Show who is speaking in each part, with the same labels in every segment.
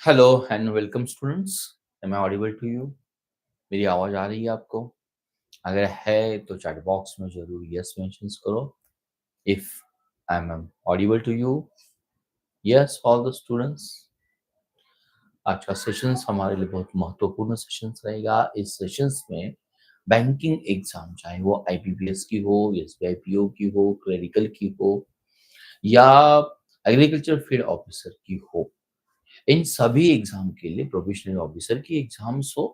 Speaker 1: Hello and welcome students. Am I audible to you? मेरी आवाज आ रही है आपको? अगर है तो चैट बॉक्स में जरूर यस मेंशन करो। If I am audible to you, yes all the students. आज का सेशंस हमारे लिए बहुत महत्वपूर्ण सेशंस रहेगा। इस सेशंस में बैंकिंग एग्जाम, चाहे वो आईबीपीएस की हो, एसबीआई पीओ की हो, क्लरिकल की हो या एग्रीकल्चर फील्ड ऑफिसर की हो, इन सभी एग्जाम के लिए प्रोबेशनरी ऑफिसर की एग्जाम्स हो,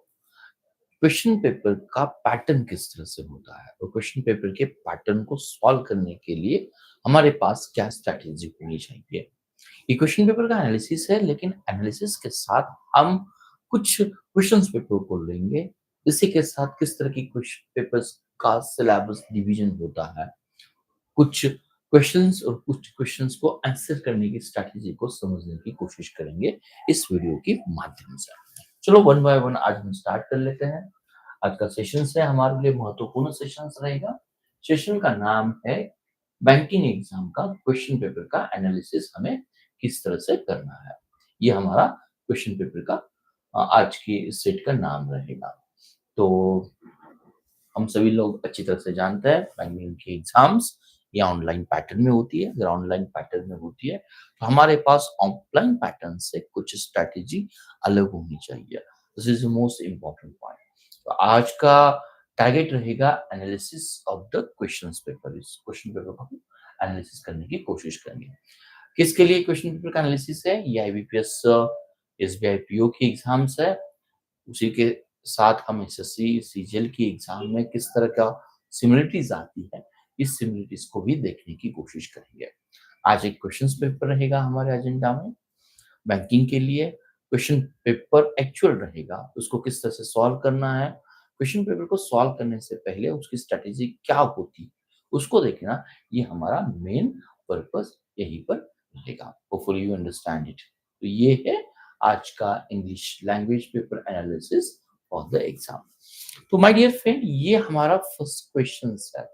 Speaker 1: क्वेश्चन पेपर का पैटर्न किस तरह से होता है और क्वेश्चन पेपर के पैटर्न को सॉल्व करने के लिए हमारे पास क्या स्ट्रैटेजी होनी चाहिए। ये क्वेश्चन पेपर का एनालिसिस है, लेकिन एनालिसिस के साथ हम कुछ क्वेश्चन पेपर को लेंगे। इसी के साथ किस तरह की क्वेश्चन पेपर्स का सिलेबस डिवीजन होता है, कुछ क्वेश्चंस और कुछ क्वेश्चंस को आंसर करने की स्ट्रैटेजी को समझने की कोशिश करेंगे इस वीडियो के माध्यम से। चलो वन बाय वन आज हम स्टार्ट कर लेते हैं। आज का सेशन है हमारे लिए महत्वपूर्ण सेशन रहेगा। सेशन का नाम है बैंकिंग एग्जाम का क्वेश्चन पेपर का एनालिसिस हमें किस तरह से करना है। ये हमारा क्वेश्चन पेपर का आज की सेट का नाम रहेगा। तो हम सभी लोग अच्छी तरह से जानते हैं बैंकिंग की एग्जाम्स या ऑनलाइन पैटर्न में होती है। अगर ऑनलाइन पैटर्न में होती है तो हमारे पास ऑफलाइन पैटर्न से कुछ स्ट्रैटेजी अलग होनी चाहिए। This is the most important point. तो आज का टारगेट रहेगा analysis of the questions paper. इस क्वेश्चन पेपर को हम एनालिसिस करने की कोशिश करेंगे। किसके लिए क्वेश्चन पेपर का एनालिसिस है? ये आईबीपीएस एसबीआई पीओ की एग्जाम्स है। उसी के साथ हम एसएससी सीजीएल की एग्जाम में किस तरह का सिमिलरिटीज आती है, इस सिमिलरिटीज को भी देखने की कोशिश करेंगे। आज एक क्वेश्चंस पेपर रहेगा हमारे एजेंडा में। बैंकिंग के लिए क्वेश्चन पेपर एक्चुअल रहेगा, उसको किस तरह से सॉल्व करना है। क्वेश्चन पेपर को सॉल्व करने से पहले उसकी स्ट्रेटेजी क्या होती, उसको देखना, ये हमारा मेन पर्पस यहीं पर रहेगा। Hopefully you understand it. तो ये है आज का English language paper analysis of the exam. तो माय डियर फ्रेंड, ये हमारा फर्स्ट क्वेश्चन है।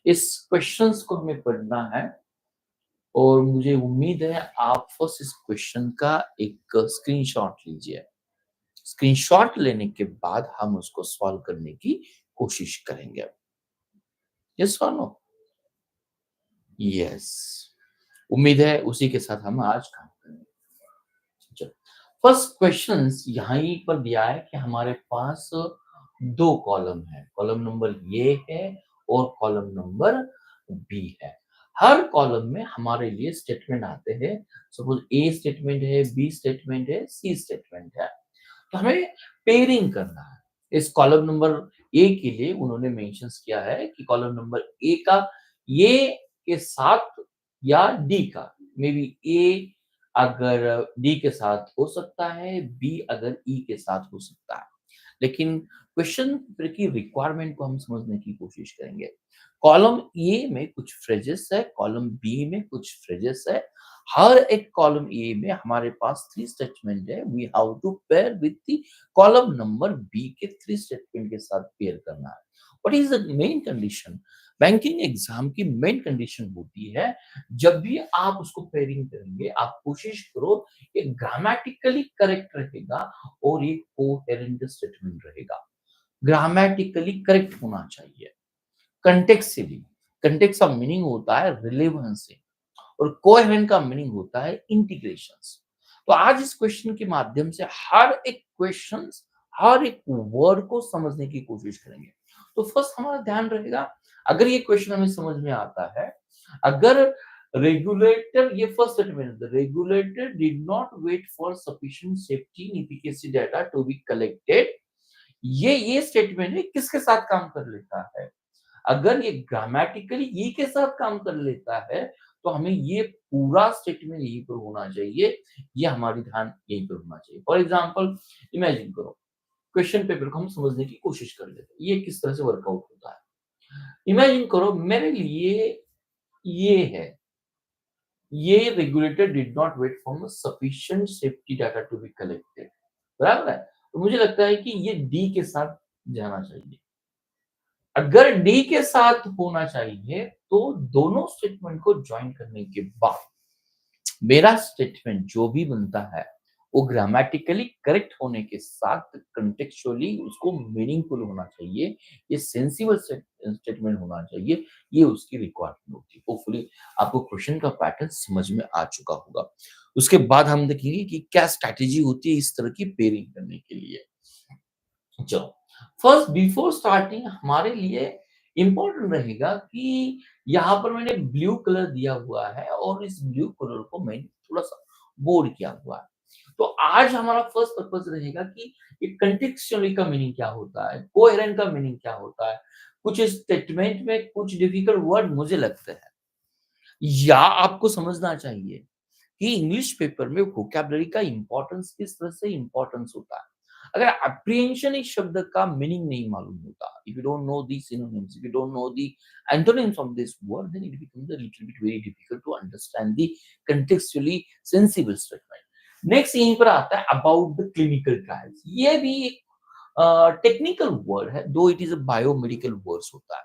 Speaker 1: इस क्वेश्चंस को हमें पढ़ना है और मुझे उम्मीद है आप फर्स्ट इस क्वेश्चन का एक स्क्रीनशॉट लीजिए। स्क्रीनशॉट लेने के बाद हम उसको सॉल्व करने की कोशिश करेंगे। यस और नो? यस। उम्मीद है उसी के साथ हम आज काम करेंगे। फर्स्ट क्वेश्चन यहीं पर दिया है कि हमारे पास दो कॉलम है। कॉलम नंबर ये है और कॉलम नंबर बी है। हर कॉलम में हमारे लिए स्टेटमेंट आते हैं। सपोज ए स्टेटमेंट है, बी स्टेटमेंट है, सी स्टेटमेंट है। तो हमें पेयरिंग करना है। इस कॉलम नंबर ए के लिए उन्होंने मेंशन किया है कि कॉलम नंबर ए का ये के साथ या डी का, मे बी ए अगर डी के साथ हो सकता है, बी अगर ई के साथ हो सकता है। लेकिन क्वेश्चन की रिक्वायरमेंट को हम समझने की कोशिश करेंगे। कॉलम ए में कुछ फ्रेजेस है, कॉलम बी में कुछ फ्रेजेस है। हर एक कॉलम ए में हमारे पास थ्री स्टेटमेंट है। We have to pair with the column number B के थ्री स्टेटमेंट के साथ पेयर करना है। What is the main condition? Banking exam की मेन कंडीशन होती है, जब भी आप उसको पेयरिंग करेंगे आप कोशिश करो ये ग्रामेटिकली करेक्ट रहेगा और ये कोहेरेंट स्टेटमेंट रहेगा। ग्रामेटिकली करेक्ट होना चाहिए। कंटेक्स्ट से भी, कंटेक्स्ट का मीनिंग होता है रिलेवेंस से और कोहेरेंट का मीनिंग होता है इंटीग्रेशंस। तो आज इस क्वेश्चन के माध्यम से हर एक क्वेश्चन, हर एक वर्ड को समझने की कोशिश करेंगे। तो फर्स्ट हमारा ध्यान रहेगा, अगर ये क्वेश्चन हमें समझ में आता है, अगर regulator, ये first statement, the regulator did not wait for sufficient safety and efficacy data to be collected, ये स्टेटमेंट है किसके साथ काम कर लेता है? अगर ये ग्रामेटिकली ये के साथ काम कर लेता है तो हमें ये पूरा स्टेटमेंट यहीं पर होना चाहिए। ये हमारी ध्यान यहीं पर होना चाहिए। फॉर एग्जांपल इमेजिन करो, क्वेश्चन पेपर को हम समझने की कोशिश कर लेते हैं, ये किस तरह से वर्कआउट होता है। इमेजिन करो मेरे लिए ये है, ये regulator did not wait for sufficient safety data to be collected, बराबर है? तो मुझे लगता है कि ये डी के साथ जाना चाहिए। अगर डी के साथ होना चाहिए तो दोनों स्टेटमेंट को ज्वाइन करने के बाद मेरा स्टेटमेंट जो भी बनता है वो ग्रामेटिकली करेक्ट होने के साथ कॉन्टेक्चुअली उसको मीनिंगफुल होना चाहिए, ये सेंसिबल स्टेटमेंट होना चाहिए, ये उसकी रिक्वायरमेंट होती है। होपफुली आपको क्वेश्चन का पैटर्न समझ में आ चुका होगा। उसके बाद हम देखेंगे कि क्या स्ट्रैटेजी होती है इस तरह की पेयरिंग करने के लिए। चलो, फर्स्ट बिफोर स्टार्टिंग हमारे लिए इम्पोर्टेंट रहेगा कि यहाँ पर मैंने ब्लू कलर दिया हुआ है और इस ब्लू कलर को मैंने थोड़ा-सा बोल्ड किया हुआ है। तो आज हमारा फर्स्ट पर्पस रहेगा कि ये कॉन्टेक्स्चुअली का मीनिंग क्या होता है, कोहेरेंट का मीनिंग क्या होता है। कुछ स्टेटमेंट में कुछ डिफिकल्ट वर्ड मुझे लगते हैं या आपको समझना चाहिए कि इंग्लिश पेपर में वोकैब्युलरी का इम्पोर्टेंस किस तरह से इम्पोर्टेंस होता है। अगर एप्रीहेंशन इस शब्द का मीनिंग नहीं मालूम होता, if you don't know the synonyms, if you don't know the antonyms of this word, then it becomes a little bit very difficult to understand the contextually sensible statement. Next यहीं पर आता है about the clinical trials. ये भी एक technical word है, दो it is a biomedical words होता है।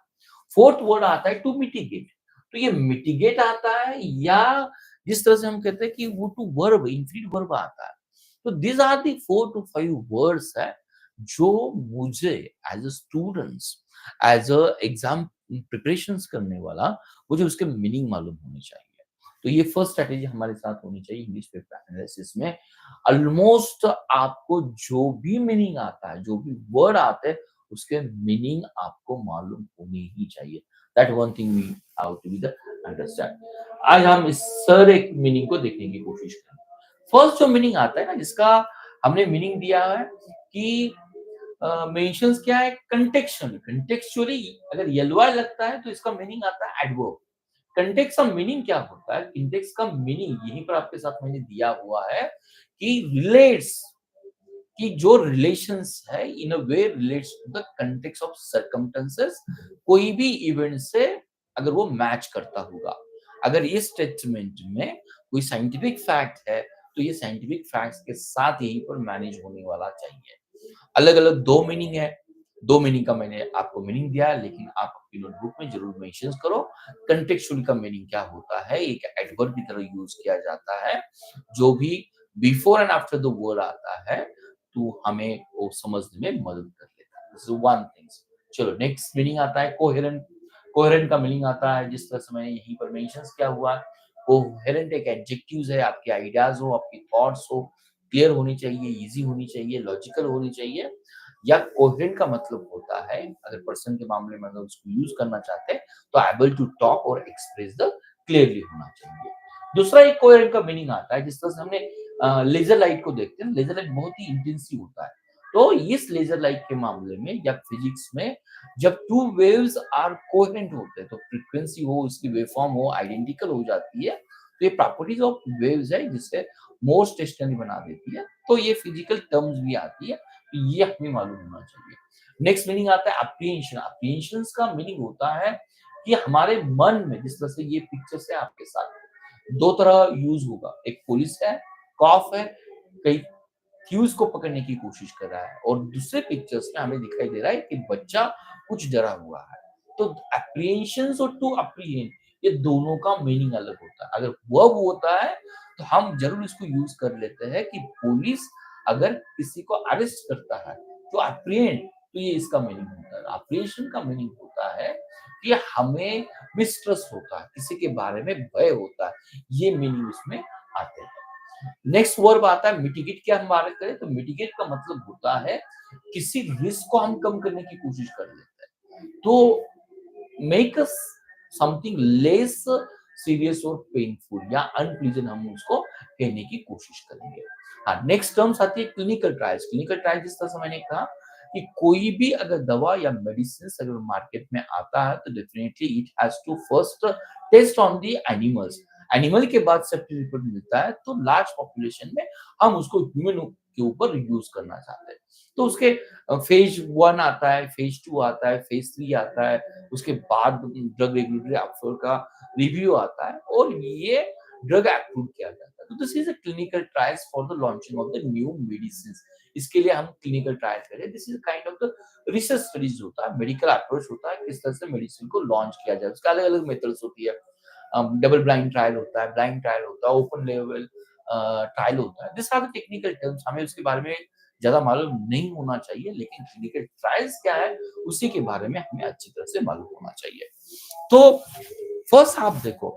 Speaker 1: फोर्थ वर्ड आता है टू मिटिगेट। तो ये मिटिगेट आता है या जिस तरह से हम कहते हैं कि वो टू वर्ब इंफिनिट वर्ब आता है। तो these are the 4 to 5 words है जो मुझे as a students, as a exam preparations करने वाला, मुझे उसके मीनिंग मालूम होने चाहिए। तो ये फर्स्ट स्ट्रैटेजी हमारे साथ होनी चाहिए इंग्लिश पेपर एनालिसिस में। ऑलमोस्ट आपको जो भी मीनिंग आता है, जो भी वर्ड आते हैं, उसके मीनिंग आपको मालूम होनी ही चाहिए। That one thing we have to be the understand. आज हम इस सर एक मीनिंग को देखने की कोशिश करेंगे। फर्स्ट जो मीनिंग आता है ना, जिसका हमने मीनिंग दिया है कि मेंशंस क्या है, कंटेक्चुअली। कंटेक्चुअली अगर यलवा लगता है तो इसका मीनिंग आता है एडवर्ब। कंटेक्स्ट का मीनिंग क्या होता है? इंडेक्स का मीनिंग यहीं पर आपके साथ मैंने दिया हुआ है कि रिलेट्स, कि जो रिलेशंस है in a way relates to the context of circumstances, कोई भी इवेंट से अगर वो मैच करता होगा। अगर ये स्टेटमेंट में कोई साइंटिफिक फैक्ट है तो ये साइंटिफिक फैक्ट्स के साथ यहीं पर मैनेज होने वाला चाहिए। अलग-अलग 2 मीनिंग है, 2 मीनिंग का मैंने आपको मीनिंग दिया है, लेकिन आप अपनी नोटबुक में ज़रूर मेंशन करो। कॉन्टेक्स्चुअल का मीनिंग क्या होता है, एक एडवर्ब की तरह यूज़ किया जाता है, जो भी before and after the word आता है, तो हमें वो समझने में मदद कर लेता है। This is one things. चलो नेक्स्ट मीनिंग आता है कोहेरेंट। कोहेरेंट का मीनिंग आता है जिस तरह से मैंने यहीं पर मेंशन्स किया हुआ है। कोहेरेंट एक एडजेक्टिव्स है, आपके आइडियाज़ हो, आपके थॉट्स हो, क्लियर होनी चाहिए, ईज़ी होनी चाहिए, लॉजिकल होनी चाहिए। या कोहेरेंट का मतलब होता है, अगर पर्सन के मामले में अगर उसको यूज़ करना चाहते हैं, तो एबल टू टॉक और एक्सप्रेस द क्लियरली होना चाहिए। दूसरा एक कोहेरेंट का मीनिंग आता है जिस तरह से हमने लेज़र लाइट को देखते हैं, लेज़र लाइट बहुत ही इंटेंसिव होता है। तो इस लेज़र लाइट के मामले में या फिजिक्स में जब 2 वेव्स आर कोहेरेंट होते हैं, तो फ्रीक्वेंसी हो, उसकी वेवफॉर्म हो, आइडेंटिकल हो जाती है, तो ये प्रॉपर्टीज ऑफ वेव्स है जिससे मोर स्टेशनरी बना देती है। तो ये फिजिकल टर्म्स भी आती है, तो ये हमें मालूम होना चाहिए। नेक्स्ट मीनिंग आता है अप्रीहेंशन। अप्रीहेंशंस का मीनिंग होता है कि हमारे मन में, जिस तरह से ये पिक्चर्स है आपके साथ, 2 तरह यूज़ होगा। एक पुलिस है, कॉप है, कई फ्यूज को पकड़ने की कोशिश कर रहा है और दूसरे पिक्चर्स में हमें दिखाई दे रहा है कि बच्चा कुछ डरा हुआ है। तो अप्रीहेंशन और टू अप्रीहेंड, ये दोनों का मीनिंग अलग होता है। अगर वर्ब होता है तो हम जरूर इसको यूज कर लेते हैं कि पुलिस अगर किसी को अरेस्ट करता है तो अप्रीहेंड, तो ये इसका मीनिंग होता है। अप्रीहेंशन का मीनिंग होता है कि हमें मिसट्रस्ट होता है, किसी के बारे में भय होता है, ये मीनिंग उसमें आते हैं। नेक्स्ट वर्ब आता है मिटिगेट की हम बात करें तो मिटिगेट का मतलब होता है किसी रिस्क को हम कम करने की कोशिश कर लेते हैं। तो make us something less serious और पेनफुल या अनप्लीजेंट हम उसको कहने की कोशिश करेंगे। हाँ, नेक्स्ट टर्म्स आती है क्लिनिकल ट्रायल्स। क्लिनिकल ट्रायल्स जिस तरह से मैंने कहा कि कोई भी अगर दवा या मेडिसिन अगर मार्केट में आता है तो definitely it has to first test on the animals. Animal के बाद सेफ्टी रिपोर्ट मिलता है तो लार्ज पॉपुलेशन में हम उसको ह्यूमन के ऊपर यूज करना चाहते हैं। तो उसके फेज 1 आता है, फेज 2 आता है, फेज 3 आता है, उसके बाद ड्रग रेगुलेटरी अफसर का रिव्यू आता है और ये ड्रग अप्रूव किया जाता है। तो this is a clinical trials for the launching of the new medicine. इसके लिए हम क्लिनिकल ट्रायल करें। This is kind of the research studies होता है, मेडिकल अप्रोच होता है, किस तरह से मेडिसिन को लॉन्च किया जाए। उसके अलग अलग मेथड्स होती है। डबल ब्लाइंड ट्रायल होता है, ब्लाइंड ट्रायल होता है, ओपन लेवल ट्रायल होता है। This are the technical terms, हमें उसके बारे में ज़्यादा मालूम नहीं होना चाहिए, लेकिन क्लिनिकल ट्रायल्स क्या है, उसी के बारे में हमें अच्छी तरह से मालूम होना चाहिए। तो फर्स्ट आप देखो,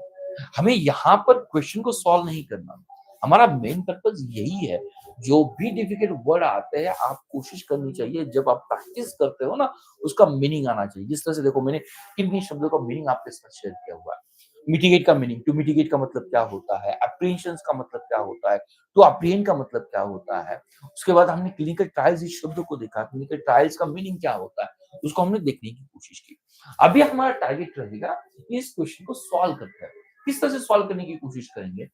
Speaker 1: हमें यहाँ पर क्वेश्चन को सॉल्व नहीं करना। हमारा मेन पर्पज़ यही है, जो भी डिफिकल्ट वर्ड आते हैं, आप कोशिश करनी चाहिए जब आप प्रैक्टिस करते हो ना, उसका मीनिंग आना चाहिए। जिस तरह से देखो मैंने किन-किन शब्दों का मीनिंग आपके साथ शेयर किया हुआ है। मिटिगेट का मीनिंग, टू मिटिगेट का मतलब क्या होता है? एप्रीहेंशंस का मतलब क्या होता है? टू एप्रीहेंड का मतलब क्या होता है? उसके बाद हमने क्लिनिकल ट्रायल्स इस शब्द को देखा, क्लिनिकल ट्रायल्स का मीनिंग क्या होता है? उसको हमने देखने की कोशिश की। अभी हमारा टारगेट रहेगा इस क्वेश्चन को सॉल्व करके, किस तरह से सॉल्व करने की कोशिश करेंगे।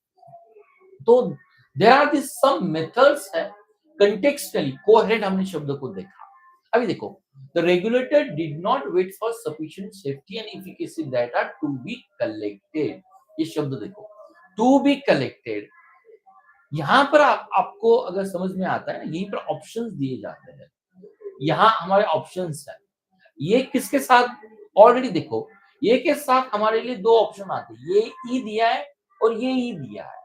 Speaker 1: तो there are this some methods है, कॉन्टेक्स्चुअली कोहेरेंट हमने शब्द को देखा। अभी देखो, the regulator did not wait for sufficient safety and efficacy data to be collected. ये शब्द देखो, टू बी कलेक्टेड। यहाँ पर आपको अगर समझ में आता है ना, यहीं पर ऑप्शंस दिए जाते हैं। यहाँ हमारे ऑप्शंस है, ये किसके साथ ऑलरेडी देखो, ये के साथ हमारे लिए दो ऑप्शन आते हैं, ये ई दिया है और ये ई दिया है।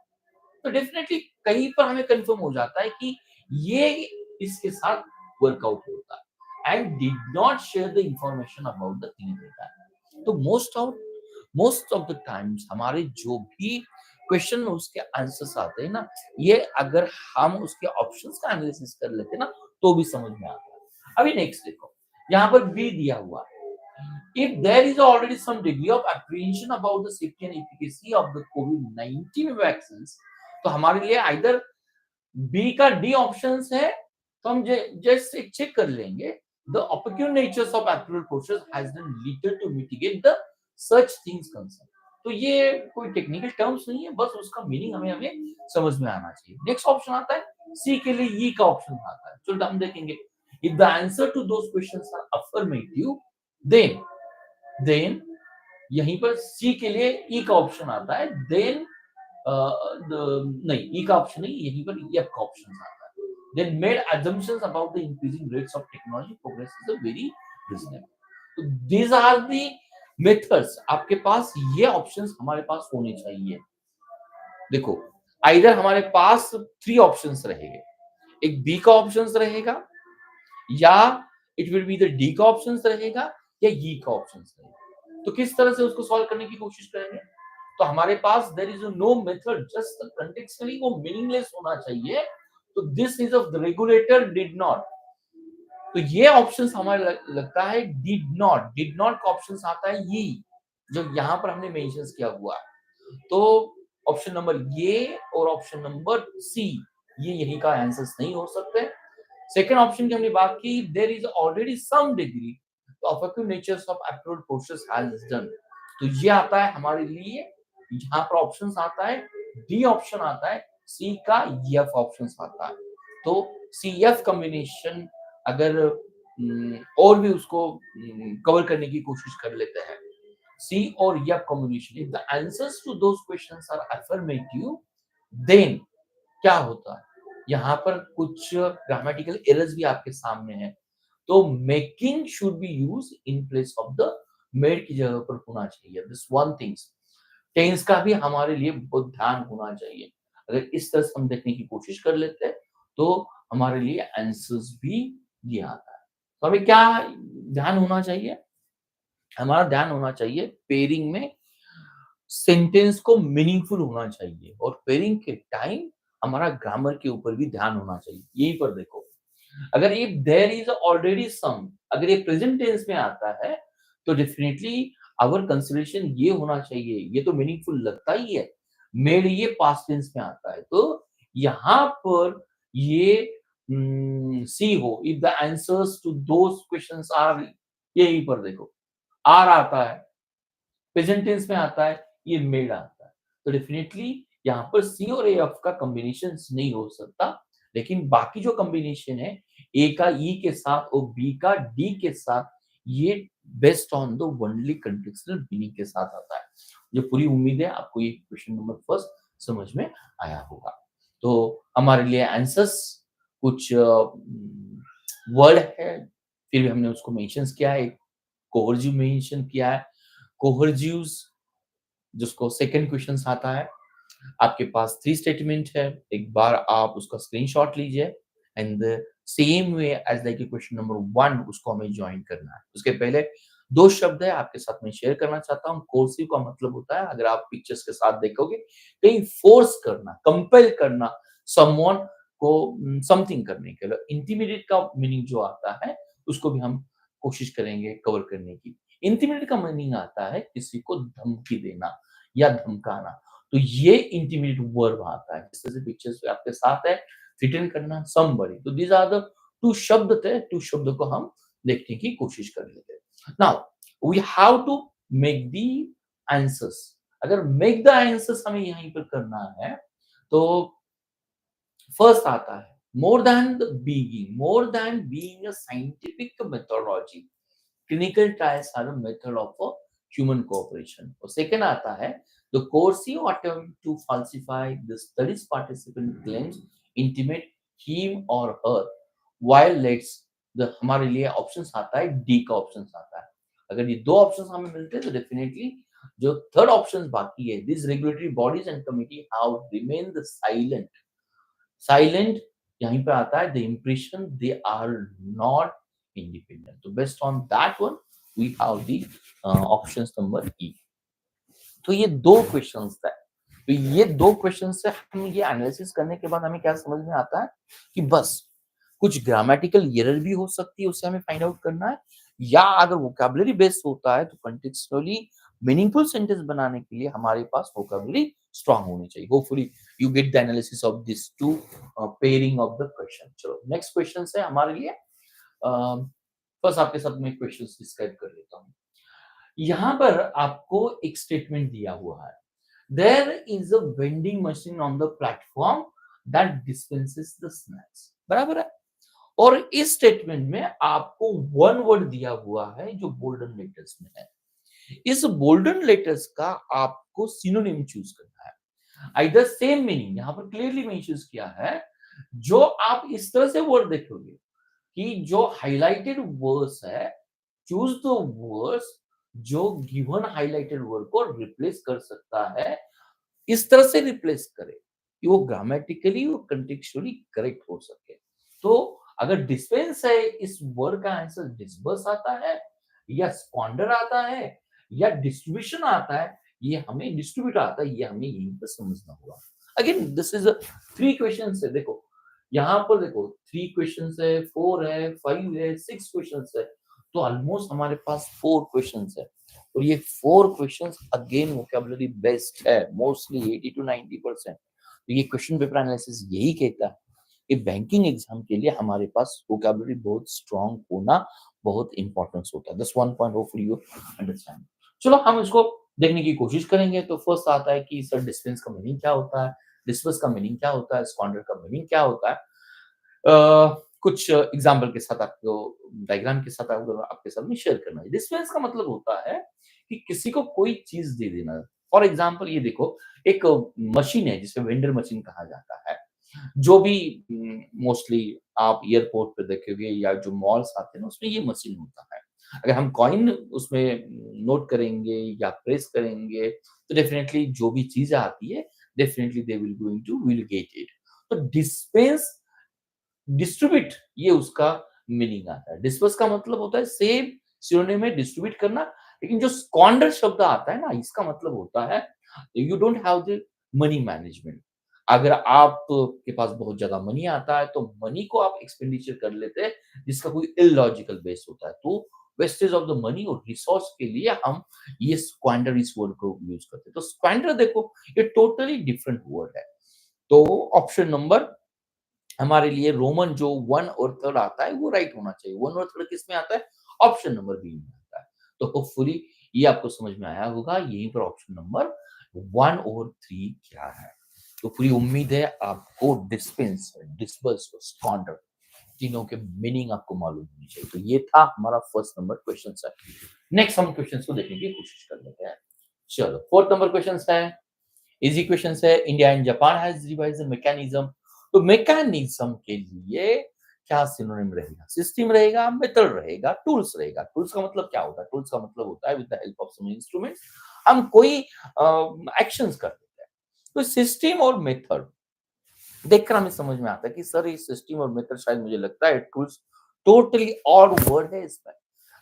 Speaker 1: तो डेफिनेटली कहीं पर हमें कंफर्म हो जाता है कि ये इसके साथ वर्कआउट होता है and did not share the information about the clinical trial. तो मोस्ट ऑफ द टाइम्स हमारे जो भी क्वेश्चन में उसके आंसर्स आते हैं ना, ये अगर हम उसके ऑप्शंस का एनालिसिस कर लेते हैं ना, तो भी समझ में आता है। अभी नेक्स्ट देखो, यहाँ पर बी दिया हुआ है। If there is already some degree of apprehension about the safety and efficacy of the COVID-19 vaccines, तो हमारे लिए आइदर बी का डी ऑप्शंस है, तो हम जस्ट एक चेक कर लेंगे। The opportune natures of April process has been little to mitigate the such things concern. तो ये कोई टेक्निकल टर्म्स नहीं है, बस उसका मीनिंग हमें हमें समझ में आना चाहिए। नेक्स्ट ऑप्शन आता है सी के लिए, ई का ऑप्शन आता है। चलो हम देखेंगे, if the answer to those questions are affirmative, then then यहीं पर सी के लिए ई का ऑप्शन आता है। देन नहीं, ई का ऑप्शन नहीं, यहीं पर एफ का ऑप्शन आता है। Then made assumptions about the increasing rates of technology progress is a very reasonable। तो these are the methods, आपके पास ये ऑप्शंस हमारे पास होने चाहिए। देखो, आइदर हमारे पास थ्री ऑप्शंस रहेंगे, एक बी का ऑप्शंस रहेगा, या it will be the D का ऑप्शंस रहेगा, या ई का ऑप्शंस रहेगा। तो किस तरह से उसको सॉल्व करने की कोशिश करेंगे? तो हमारे पास there is no method, just contextually वो मीनिंगलेस होना चाहिए। तो this is of the regulator did not, तो ये ऑप्शंस हमारे लगता है डिड नॉट का ऑप्शंस आता है ये, जो यहाँ पर हमने मेंशन किया हुआ है। तो ऑप्शन नंबर ये और ऑप्शन नंबर सी, ये यही का आंसर्स नहीं हो सकते। सेकंड ऑप्शन की हमने बात की, there is already some degree of acute natures of approved process has done. तो ये आता है हमारे लिए, यहाँ पर ऑप्शंस आता है, डी ऑप्शन आता है, सी का एफ ऑप्शंस आता है। तो सी एफ कॉम्बिनेशन अगर और भी उसको कवर करने की कोशिश कर लेते हैं, सी और F combination, if the answers to those questions are affirmative, then क्या होता है, यहाँ पर कुछ ग्रामेटिकल एरर्स भी आपके सामने है। तो making should be use in place of the made की जगह पर होना चाहिए। दिस वन थिंग्स, टेंस का भी हमारे लिए बहुत ध्यान होना चाहिए। अगर इस तरह से हम देखने की कोशिश कर लेते हैं, तो हमारे लिए आंसर्स भी ये आता है। तो हमें क्या ध्यान होना चाहिए? हमारा ध्यान होना चाहिए पेयरिंग में सेंटेंस को मीनिंगफुल होना चाहिए, और पेयरिंग के टाइम हमारा ग्रामर के ऊपर भी ध्यान होना चाहिए। यहीं पर देखो, अगर इफ देयर इज ऑलरेडी सम, अगर ये प्रेजेंट टेंस में आता है, तो डेफिनेटली आवर कंसीडरेशन ये होना चाहिए, ये तो मीनिंगफुल लगता ही है। मेड ये पास्ट टेंस में आता है, तो यहाँ पर ये सी हो, if the answers to those questions are, यहीं पर देखो आर आता है, प्रेजेंट टेंस में आता है, ये मेड आता है। तो डेफिनेटली यहाँ पर सी और एफ का कॉम्बिनेशन नहीं हो सकता, लेकिन बाकी जो कॉम्बिनेशन है, ए का ई के साथ और बी का डी के साथ, ये based on the only contextual meaning के साथ आता है। मुझे पूरी उम्मीद है आपको ये क्वेश्चन नंबर फर्स्ट समझ में आया होगा। तो हमारे लिए आंसर्स कुछ वर्ड है, फिर भी हमने उसको मेंशन किया है, कोहर्जिव मेंशन किया है, कोहर्जिव्स जिसको सेकंड क्वेश्चन आता है, आपके पास 3 स्टेटमेंट है, एक बार आप उसका स्क्रीनशॉट लीजिए and the same way as like question number 1 उसको हमें जॉइन करना है। उसके पहले 2 शब्द है आपके साथ में शेयर करना चाहता हूँ। कोर्सिव का मतलब होता है अगर आप पिक्चर्स के साथ देखोगे, कहीं फोर्स करना, कंपेल करना समवन को समथिंग करने के लिए। इंटिमिडेट का मीनिंग जो आता है, उसको भी हम कोशिश करेंगे कवर करने की। इंटिमिडेट का मीनिंग आता है किसी को धमकी देना या धमकाना। तो ये इंटीमेट वर्ब आता है। जैसे पिक्चर्स पे आपके साथ है, थ्रेटन करना समबडी। तो दीज़ आर द 2 शब्द थे, 2 शब्दों को हम देखने की कोशिश कर लेते हैं। Now we have to make the answers. अगर मेक द आंसर्स हमें यहीं पर करना है, तो फर्स्ट आता है more than being a scientific methodology clinical trials are a method of human cooperation. और सेकंड आता है the coercive attempt to falsify the studies participant claims intimate him or her while let's the हमारे लिए options आता है D का options आता है। अगर ये दो ऑप्शंस हमें मिलते हैं तो डेफिनेटली जो थर्ड ऑप्शन बाकी है this regulatory bodies and committee have remain the silent यहीं पे आता है the impression they are not independent. तो based on that one we have the options number E. तो ये दो क्वेश्चंस थे। तो ये दो क्वेश्चन से हम ये एनालिसिस करने के बाद हमें क्या समझ में आता है कि बस कुछ ग्रामेटिकल एरर भी हो सकती है, उससे हमें फाइंड आउट करना है, या अगर वोकैबुलरी बेस्ड होता है तो कॉन्टेक्स्चुअली मीनिंगफुल सेंटेंस बनाने के लिए हमारे पास वोकैबुलरी स्ट्रांग होनी चाहिए। Hopefully you get the analysis of this to pairing of the question. चलो नेक्स्ट क्वेश्चन है हमारे लिए। बस आपके साथ में क्वेश्चन डिस्क्राइब कर लेता हूँ। यहाँ पर आपको एक स्टेटमेंट दिया हुआ है, there is a vending machine on the platform that dispenses the snacks. बराबर है। और इस स्टेटमेंट में आपको वन वर्ड दिया हुआ है जो बोल्डन लेटर्स में है। इस बोल्डन लेटर्स का आपको सिनोनिम चूज करना है। आइदर सेम मीनिंग यहां पर क्लियरली मेंशन किया है, जो आप इस तरह से वर्ड देखोगे कि जो हाइलाइटेड वर्ड्स है, चूज द वर्ड्स जो गिवन हाइलाइटेड वर्ड को रिप्लेस कर सकता है, इस तरह से रिप्लेस करे कि वो ग्रामेटिकली और कंटेक्चुअली करेक्ट हो सके। तो अगर डिस्पेंस है, इस वर्ड का आंसर डिस्बर्स आता है या स्क्वांडर आता है या डिस्ट्रीब्यूशन आता है, ये हमें डिस्ट्रीब्यूट आता है, ये हमें यहीं पर समझना होगा। अगेन दिस इज 3 क्वेश्चंस है। देखो यहाँ पर देखो 3 क्वेश्चंस है, 4 है, 5 है, 6 क्वेश्चंस है। तो ऑलमोस्ट हमारे पास 4 क्वेश्चंस है और ये 4 क्वेश्चंस अगेन वोकैबुलरी बेस्ड है, मोस्टली 80 टू 90%। तो ये क्वेश्चन पेपर एनालिसिस यही कहता है कि बैंकिंग एग्जाम के लिए हमारे पास वोकैबुलरी बहुत स्ट्रांग होना बहुत इंपॉर्टेंस होता है। This one point hopefully you understand. चलो हम इसको देखने की कोशिश करेंगे। तो फर्स्ट आता है कि सर डिस्टेंस का मीनिंग क्या होता है, डिस्पर्स का मीनिंग क्या होता है, स्क्वांडर का मीनिंग क्या होता है। कुछ एग्जाम्पल के साथ आपको डायग्राम के साथ आपको आपके साथ में शेयर करना है। डिस्पेंस का मतलब होता है कि किसी को कोई चीज दे देना। फॉर एग्जाम्पल ये देखो एक मशीन है जिसे वेंडर मशीन कहा जाता है। जो भी मोस्टली आप एयरपोर्ट पे देखोगे या जो मॉल्स आते हैं ना उसमें ये मशीन होता है। अगर हम कॉइन उसमें नोट करेंगे या प्रेस करेंगे तो डेफिनेटली जो भी चीजें आती है definitely they will going to will get it. तो डिस्पेंस डिस्ट्रीब्यूट ये उसका मीनिंग आता है। डिस्पर्स का मतलब होता है सेम सिनोनिम में डिस्ट्रीब्यूट करना। लेकिन जो स्क्वांडर शब्द आता है ना इसका मतलब होता है you don't have the money management. अगर आप के पास बहुत ज्यादा मनी आता है तो मनी को आप एक्सपेंडिचर कर लेते हैं जिसका कोई इलॉजिकल बेस होता है। तो वेस्टेज ऑफ द मनी और रिसोर्स के लिए हम ये स्क्वांडर इस वर्ड को यूज करते हैं। तो स्क्वांडर देखो ये टोटली डिफरेंट वर्ड है। तो ऑप्शन नंबर हमारे लिए रोमन जो 1 और 3 आता है वो राइट होना चाहिए। 1 और 3 किसमें आता है? ऑप्शन नंबर बी में आता है। तो होपफुली ये आपको समझ में आया होगा यहीं पर ऑप्शन नंबर 1 और 3 क्या है। तो पूरी उम्मीद है आपको डिस्पेंस, डिस्बर्स और स्क्वांडर तीनों के मीनिंग आपको मालूम होनी चाहिए। तो ये था हमारा फर्स्ट नंबर क्वेश्चन है। नेक्स्ट हम क्वेश्चन को देखने की कोशिश कर लेते हैं। चलो फोर्थ नंबर क्वेश्चन है, इजी क्वेश्चन है। India and Japan has revised the mechanism. तो मैकेनिज्म के लिए क्या सिनोनिम रहेगा? सिस्टम रहेगा, मेथड रहेगा, टूल्स रहेगा। टूल्स का मतलब क्या होता है? टूल्स का मतलब होता है with the help of some instruments हम कोई एक्शंस कर देते हैं। तो सिस्टम और मेथड देखकर हमें समझ में आता है कि सर ये सिस्टम और मेथड शायद मुझे लगता है टूल्स टोटली और वर्ड है इसमें।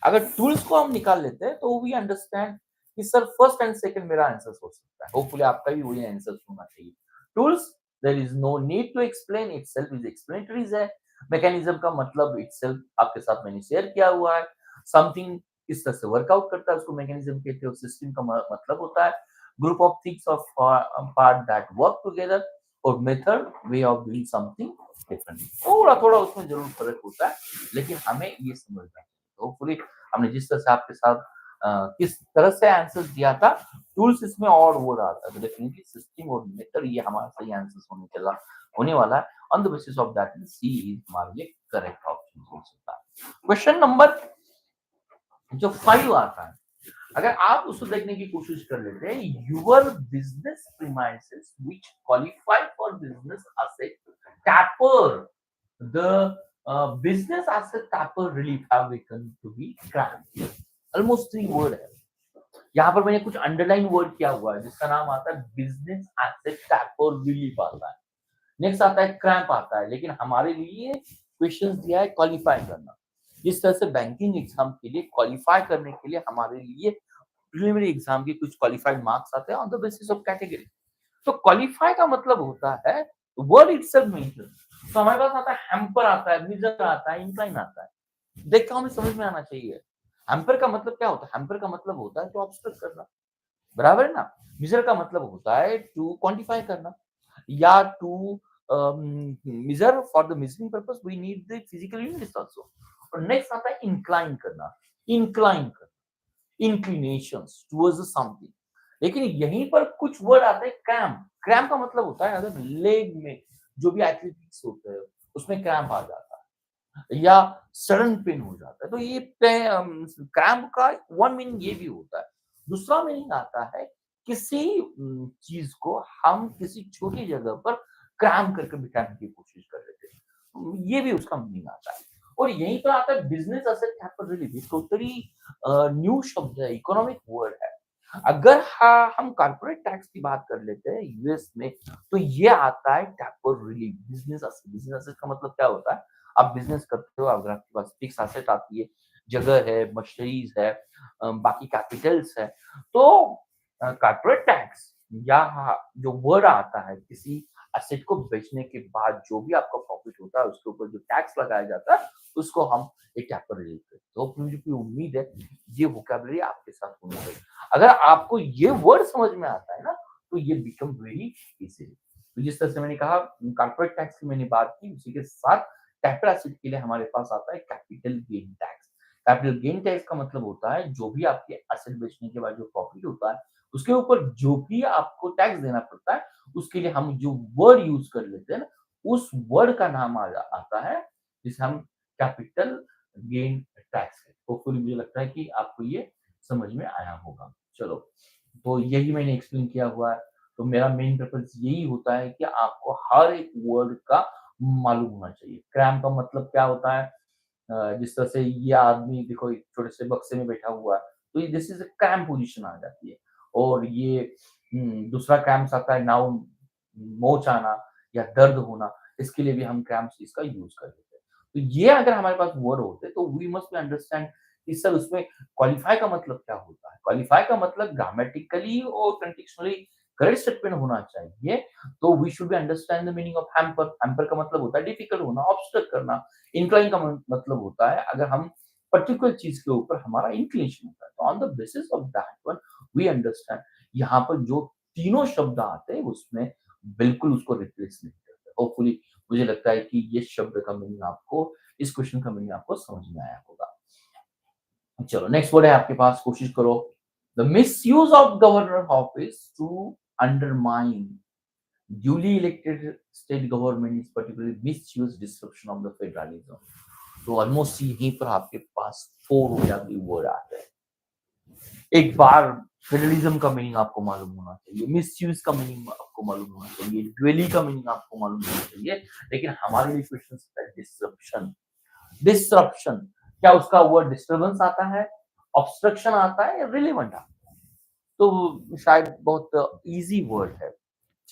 Speaker 1: अगर टूल्स को हम निकाल लेते हैं तो वी अंडरस्टैंड कि सर फर्स्ट एंड सेकंड मेरा आंसर हो सकता है। होपफुली आपका भी वही आंसर होना चाहिए। Tools there is no need to explain itself is explanatories है। मैकेनिज्म का मतलब इटसेल्फ आपके साथ मैंने शेयर किया हुआ है। समथिंग किस तरह से वर्कआउट करता है उसको मैकेनिज्म कहते हैं। सिस्टम का मतलब होता है group of things of part that work together. और method way of doing something different. थोड़ा थोड़ा उसमें जरूर फर्क होता है लेकिन हमें ये समझना है। होपफुली हमने जिस तरह से आपके साथ किस तरह से आंसर दिया था टूल्स इसमें और वो रहा था तो डेफिनेटली सिस्टम और मेथड ये हमारा सही आंसर होने वाला है। On the basis of that C is हमारे लिए करेक्ट ऑप्शन हो सकता है। क्वेश्चन नंबर जो 5 आता है अगर आप उसको देखने की कोशिश कर लेते हैं your business premises which qualify for business asset tapper the business asset tapper relief have become to be cramped. Almost 3 word है। यहाँ पर मैंने कुछ अंडरलाइन वर्ड किया हुआ है जिसका नाम आता है बिजनेस एसेट टैपर रिलीफ आता है। नेक्स्ट आता है क्रैम्प आता है लेकिन हमारे लिए क्वेश्चन दिया है क्वालिफाई करना। जिस तरह से बैंकिंग एग्जाम के लिए क्वालिफाई करने के लिए हमारे लिए प्रीलिमिनरी एग्जाम के कुछ क्वालिफाइड मार्क्स आते हैं on the basis of category. तो क्वालिफाई का मतलब होता है वर्ड इटसेल्फ मेंशन। तो हमारे पास आता है हैम्पर आता है मिजर आता है इंक्लाइन आता है। देख के हमें समझ में आना चाहिए हैम्पर का मतलब क्या होता है। हैम्पर का मतलब होता है टू ऑब्स्ट्रक्ट करना बराबर है ना। मिजर का मतलब होता है टू क्वांटिफाई करना या to measure for the measuring purpose we need the physical units also। और नेक्स्ट आता है इंक्लाइन करना inclinations towards something। लेकिन यहीं पर कुछ वर्ड आते हैं क्रैम्प। क्रैम्प का मतलब होता है अगर लेग में जो भी एथलेटिक्स होते हैं उसमें क्रैम्प आ जाता है या सडन पेन हो जाता है तो ये क्रैम्प का वन मीनिंग ये भी होता है। दूसरा मीनिंग आता है किसी चीज को हम किसी छोटी जगह पर क्रैम्प करके बिठाने की कोशिश कर लेते हैं ये भी उसका मीनिंग आता है। और यहीं पर आता है business asset capital totally new शब्द है इकोनॉमिक वर्ड है। अगर हम कॉर्पोरेट टैक्स की बात कर लेते हैं यूएस में तो ये आता है tapper relief business asset. Business asset का मतलब क्या होता है आप बिजनेस करते हो अगर आपके पास फिक्स एसेट आती है जगह है मशीनरीज है बाकी कैपिटल्स है तो कॉर्पोरेट टैक्स या जो वर्ड आता है किसी एसेट को बेचने के बाद जो भी आपका प्रॉफिट होता है उसके ऊपर जो टैक्स लगाया जाता है उसको हम एक टैपर रिलीफ करते हैं। तो मुझे कोई उम्मीद है ये वोकैबुलरी आपके साथ होनी चाहिए। अगर आपको ये वर्ड समझ में आता है ना तो ये बिकम वेरी इजी। तो जिस तरह से मैंने कहा कॉर्पोरेट टैक्स की मैंने बात की उसी के साथ टैपर एसेट के लिए हमारे पास आता है capital gain tax. Capital gain tax का मतलब होता है जो भी आपके एसेट बेचने के बाद जो प्रॉफिट होता है उसके ऊपर जो भी आपको टैक्स देना पड़ता है उसके लिए हम जो वर्ड यूज कर लेते हैं ना उस वर्ड का नाम आता है जिसे हम कैपिटल गेन टैक्स है। होपफुली मुझे लगता है कि आपको ये समझ में आया होगा। चलो तो यही मैंने एक्सप्लेन किया हुआ है। तो मेरा मेन पर्पस यही होता है कि आपको हर एक वर्ड का मालूम होना चाहिए। क्रैम्प का मतलब क्या होता है जिस तरह से ये आदमी देखो एक छोटे से बक्से में बैठा हुआ है तो ये this is a cramp position आ जाती है। और ये दूसरा क्रैम्प्स आता है नाउन मोच आना या दर्द होना इसके लिए भी हम क्रैम्प्स इसका यूज कर लेते हैं। तो ये अगर हमारे पास वर्ड होते तो वी मस्ट अंडरस्टैंड कि सर उसमें क्वालिफाई का मतलब क्या होता है। क्वालिफाई का मतलब ग्रामेटिकली और कंटेक्चुअली करेक्ट स्टेटमेंट होना चाहिए। तो we should be understand the meaning of hamper. Hamper का मतलब होता है डिफिकल्ट होना ऑब्स्ट्रक्ट करना। इंक्लाइन का मतलब होता है अगर हम पर्टिकुलर चीज के ऊपर हमारा इंक्लिनेशन होता है तो on the basis of that one we understand यहाँ पर जो तीनों शब्द आते हैं उसमें बिल्कुल उसको रिप्लेस नहीं करते। होपफुली मुझे लगता है कि ये शब्द का मीनिंग आपको इस क्वेश्चन का मीनिंग आपको समझ में आया होगा। चलो नेक्स्ट वर्ड है आपके पास कोशिश करो the misuse of governor office to undermine duly elected state government is particularly misuse disruption of the federalism। तो ऑलमोस्ट यहीं पर आपके पास 4 वोकैबुलरी वर्ड आते हैं। एक बार फेडरलिज्म का मीनिंग आपको मालूम होना चाहिए मिसयूज का मीनिंग आपको मालूम होना चाहिए ड्यूअली का मीनिंग आपको मालूम होना चाहिए। लेकिन हमारे लिए क्वेश्चन है डिसरप्शन। डिसरप्शन क्या उसका वर्ड डिस्टर्बेंस आता है ऑब्स्ट्रक्शन आता है या रिलेवेंट आता है। तो शायद बहुत इजी वर्ड है।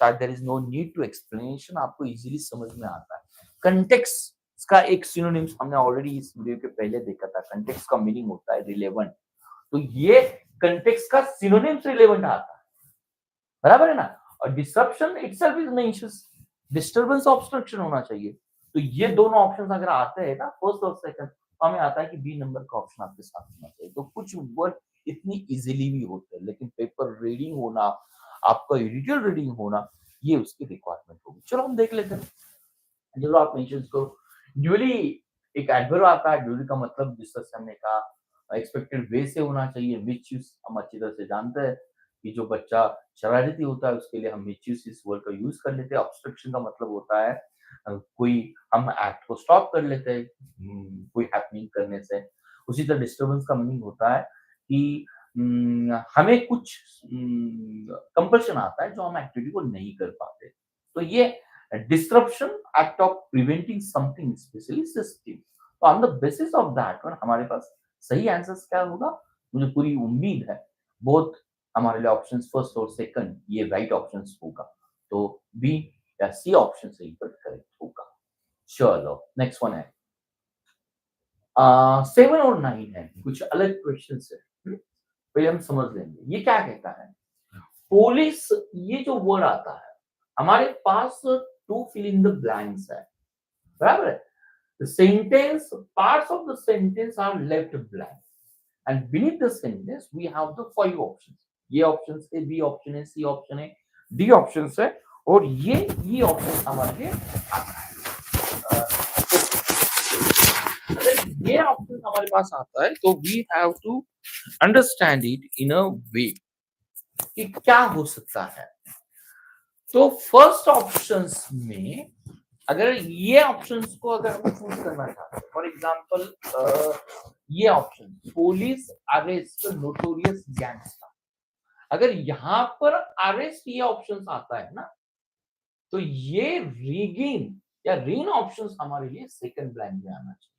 Speaker 1: शायद there is no need to explanation, आपको इजीली समझ में आता है। कंटेक्स्ट का एक सिनोनिम्स हमने ऑलरेडी इस वीडियो के पहले देखा था। कंटेक्स्ट का मीनिंग होता है रिलेवेंट, तो ये कंटेक्स्ट का सिनोनिम्स रिलेवेंट आता है, बराबर है ना। और disruption itself is mentions, disturbance obstruction होना चाहिए। तो ये दोनों ऑप्शंस अगर आते हैं ना फर्स्ट और सेकंड, तो हमें आता है कि बी नंबर का ऑप्शन आपके साथ होना चाहिए। तो कुछ वर्ड इतनी इजीली भी होते हैं, लेकिन पेपर रीडिंग होना, आपका डिटेल रीडिंग होना, ये उसकी रिक्वायरमेंट होगी। चलो हम देख लेते हैं। जो आप मेंशंस को ड्यूली, एक एडवर्ब आता है। ड्यूली का मतलब जिस तरह से हमने कहा एक्सपेक्टेड वे से होना चाहिए। विच यूज हम अच्छी तरह से जानते हैं कि जो बच्चा शरारती होता है उसके लिए हम विच यूज इस वर्ड का यूज कर लेते हैं। ऑब्स्ट्रक्शन का मतलब होता है कोई हम एक्ट को स्टॉप कर लेते हैं कोई हैपनिंग करने से। उसी तरह डिस्टर्बेंस का मीनिंग होता है कि हमें कुछ कंपल्शन आता है जो हम एक्टिविटी को नहीं कर पाते। तो ये disruption act of preventing something specially system. तो on the basis of that one हमारे पास सही आंसर्स क्या होगा, मुझे पूरी उम्मीद है बोथ हमारे लिए ऑप्शंस फर्स्ट और सेकंड ये राइट ऑप्शंस होगा। तो बी या सी ऑप्शन सही पर करेक्ट होगा। चलो नेक्स्ट वन है 7 और 9 है, कुछ अलग क्वेश्चन है। पहले हम समझ लेंगे ये क्या कहता है। पुलिस, ये जो वर्ड आता है हमारे पास to fill in the blanks है, बराबर है। The sentence, parts of the sentence are left blank, and beneath the sentence we have the 5 options. ये options है, B option है, C option है, D options है, और ये options हमारे लिए आता है। अगर ये options हमारे पास आता है तो we have to understand it in a way कि क्या हो सकता है। तो फर्स्ट ऑप्शंस में अगर ये ऑप्शंस को अगर हम चूज करना चाहते हैं, फॉर एग्जांपल ये option police arrest notorious gangster, अगर यहाँ पर अरेस्ट ये ऑप्शंस आता है ना, तो ये रीगेन या रेन ऑप्शंस हमारे लिए सेकंड ब्लैंक में आना चाहिए।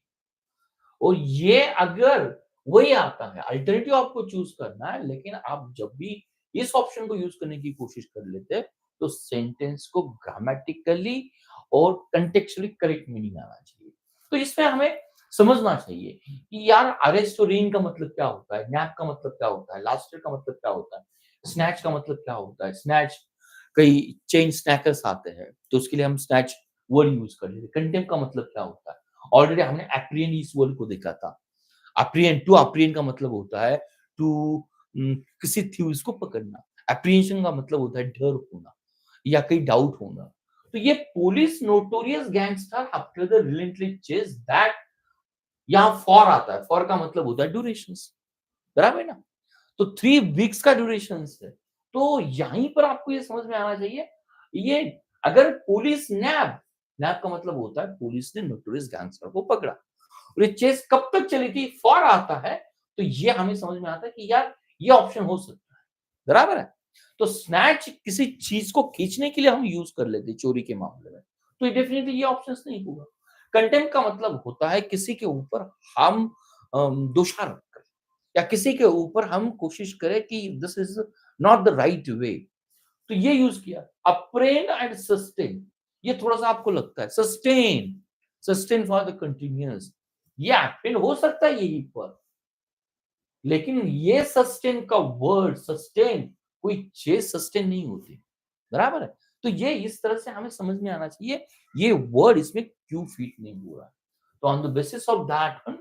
Speaker 1: और ये अगर वही आता है, अल्टरनेटिव आपको चूज करना है, लेकिन आप जब भी इस ऑप्शन को यूज करने की कोशिश कर लेते हैं तो सेंटेंस को ग्रामेटिकली और कंटेक्चुअली करेक्ट मीनिंग आना चाहिए। तो इसमें हमें समझना चाहिए कि यार अरेस्ट और रेन का मतलब क्या होता है, नैप का मतलब क्या होता है, लास्ट ईयर का मतलब क्या होता है, स्नैच का मतलब क्या होता है। स्नैच, कई चेन स्नैकर्स आते हैं तो उसके लिए हम स्नैच वर्ड यूज कर लेते हैं। कंटेम्प्ट का मतलब क्या होता है, ऑलरेडी हमने एप्रियन इस वर्ड को देखा था। अप्रियन, टू अप्रियन का मतलब होता है टू किसी थ्यूज को पकड़ना। एप्रिहेंशन का मतलब होता है डर होना या कहीं डाउट होना। तो ये police notorious gangster after the relentlessly chase that, यहाँ फॉर आता है। फॉर का मतलब होता है ड्यूरेशंस, बराबर है ना। तो 3 वीक्स का ड्यूरेशन है। तो यहीं पर आपको ये समझ में आना चाहिए, ये अगर पुलिस नैब, नैब का मतलब होता है पुलिस ने नोटोरियस गैंगस्टर को पकड़ा, और ये चेस कब तक चली थी, फॉर आता है, तो ये हमें समझ में आता है कि यार ये ऑप्शन हो सकता है, बराबर है। तो स्नैच किसी चीज को खींचने के लिए हम यूज कर लेते हैं चोरी के मामले में, तो डेफिनेटली ये ऑप्शन नहीं होगा। कंटेम्प्ट का मतलब होता है किसी के ऊपर हम दोषारोप करें या किसी के ऊपर हम कोशिश करें कि this is not the right way, तो ये यूज किया। अप्रेंड एंड सस्टेन, ये थोड़ा सा आपको लगता है sustain, sustain for the continuous, ये अप्रेंड हो सकता है यही पर, लेकिन ये सस्टेन का वर्ड सस्टेन, कोई चीज सस्टेन नहीं होती, बराबर है। तो ये इस तरह से हमें समझ में आना चाहिए ये वर्ड इसमें क्यों फिट नहीं हो रहा है। तो on the basis of that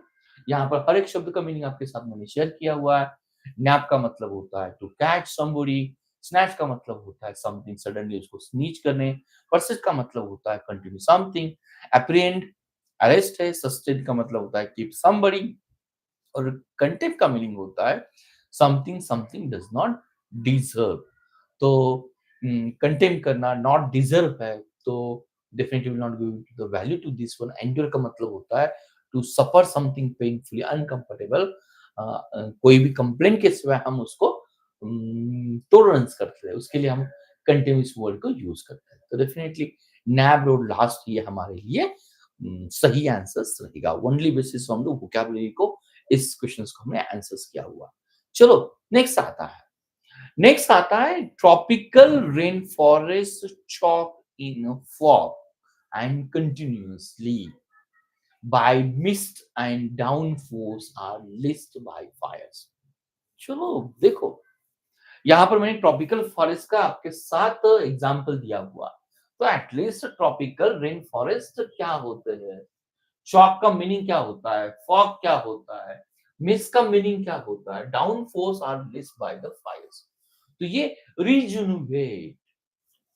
Speaker 1: यहाँ पर हर एक शब्द का मीनिंग आपके साथ मैंने शेयर किया हुआ है। नैप का मतलब होता है टू कैच समबडी, स्नैच का मतलब होता है समथिंग सडनली उसको स्नीच करने, परसिस्ट का मतलब होता है कंटिन्यू समथिंग, एप्रिहेंड अरेस्ट है, सस्टेन का मतलब होता है कीप समबडी, और कंटेम्प्ट का मीनिंग होता है something something does not deserve. तो कंटेम्प्ट करना, नॉट डिजर्व है तो definitely will not give the value to this one. Endure का मतलब होता है to suffer something painfully uncomfortable, कोई भी कंप्लेंट के सिवाय हम उसको टॉलरेंस करते हैं, उसके लिए हम कंटिन्यूअस वर्ड को यूज करते हैं। तो डेफिनेटली नैब रोड लास्ट ये हमारे लिए सही आंसर्स रहेगा। Only basis on the vocabulary को इस क्वेश्चंस को हमने आंसर्स किया हुआ। चलो नेक्स्ट आता है नेक्स्ट आता है tropical rain forest choke in fog and continuously by mist and downfalls are list by fires. चलो देखो, यहाँ पर मैंने ट्रॉपिकल फॉरेस्ट का आपके साथ एग्जांपल दिया हुआ, तो एटलीस्ट ट्रॉपिकल रेन फॉरेस्ट क्या होते हैं, चॉक का मीनिंग क्या होता है, फॉग क्या होता है, मिस्ट का मीनिंग क्या होता है, down force are list by the fires. तो ये रिजुनवेट,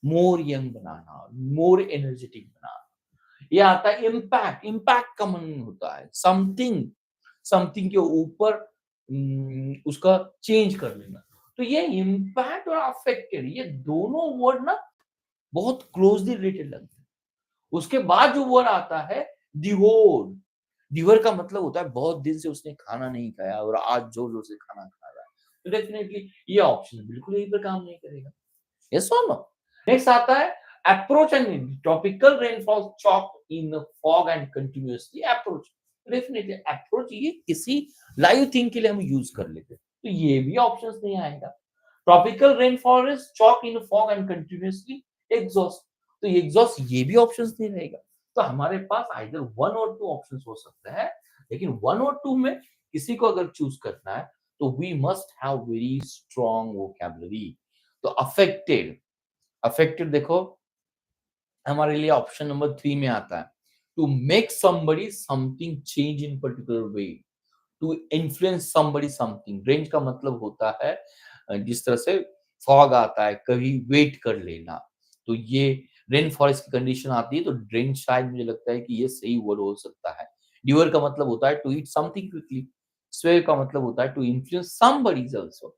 Speaker 1: मोर यंग बनाना, मोर एनर्जेटिक बनाना। ये आता है इम्पैक्ट, इम्पैक्ट का मीनिंग होता है समथिंग, समथिंग के ऊपर उसका चेंज कर लेना। तो ये इम्पैक्ट और अफेक्टेड, ये दोनों वर्ड ना बहुत क्लोजली रिलेटेड लगते हैं। उसके बाद जो वर्ड आता है डिवोर, डिवर का मतलब होता है बहुत दिन से उसने खाना नहीं खाया और आज जोर जोर से खाना खा रहा है, तो डेफिनेटली ये ऑप्शन बिल्कुल यही पर काम नहीं करेगा। यस और नो। नेक्स्ट आता है approach and tropical rainfall chalk in fog and continuously approach. Definitely approach ये किसी लाइव थिंग के लिए हम यूज कर लेते हैं, तो ये भी ऑप्शंस नहीं आएगा। Tropical rain forest choke in fog and continuously exhaust, तो एग्जॉस्ट ये भी ऑप्शंस नहीं रहेगा। तो हमारे पास आइदर वन और टू ऑप्शंस हो सकते हैं, लेकिन वन और टू में किसी को अगर चूज करना है तो we must have very strong vocabulary. तो अफेक्टेड, अफेक्टेड देखो हमारे लिए ऑप्शन नंबर 3 में आता है, to make somebody something change in particular way, to influence somebody something. Range का मतलब होता है जिस तरह से फॉग आता है कभी वेट कर लेना, तो ये रेन फॉरेस्ट की कंडीशन आती है, तो रेंज शायद मुझे लगता है कि ये सही वर्ड हो सकता है। ड्यूअर का मतलब होता है to eat something quickly, swear का मतलब होता है टू इन्फ्लुएंस समबडी आल्सो।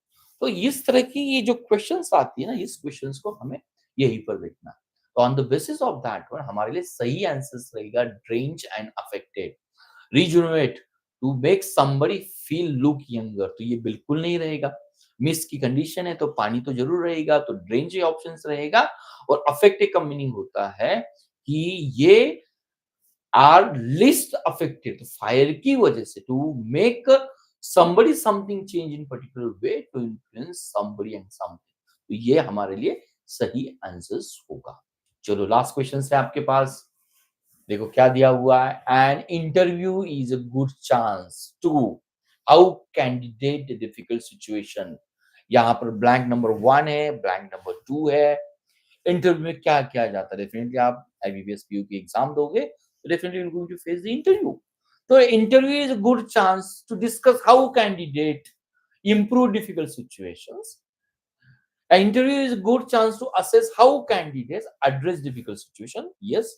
Speaker 1: तो इस तरह की ये जो क्वेश्चंस आती है ना, इस क्वेश्चंस को हमें यहीं पर देखना है। तो on the basis of that one हमारे लिए सही आंसर रहेगा drench and affected. Rejuvenate, to make somebody feel look younger, तो ये बिल्कुल नहीं रहेगा। मिस की कंडीशन है तो पानी तो जरूर रहेगा, तो ड्रेंच ये ऑप्शन रहेगा। और अफेक्टेड का मीनिंग होता है कि ये आर लिस्ट अफेक्टेड, तो फायर की वजह से, to make somebody something change in particular way to influence somebody and something, तो ये हमारे लिए सही आंसर्स होगा। चलो लास्ट क्वेश्चन है आपके पास, देखो क्या दिया हुआ है, an interview is a good chance to how candidate difficult situation. यहाँ पर ब्लैंक नंबर 1 है, ब्लैंक नंबर 2 है। इंटरव्यू में क्या किया जाता है, डेफिनेटली आप आईबीपीएस पीयू की एग्जाम दोगे तो definitely you are going to face the interview. तो interview is a good chance to discuss how candidate improve difficult situations. An interview is a good chance to assess how candidates address difficult situation. Yes,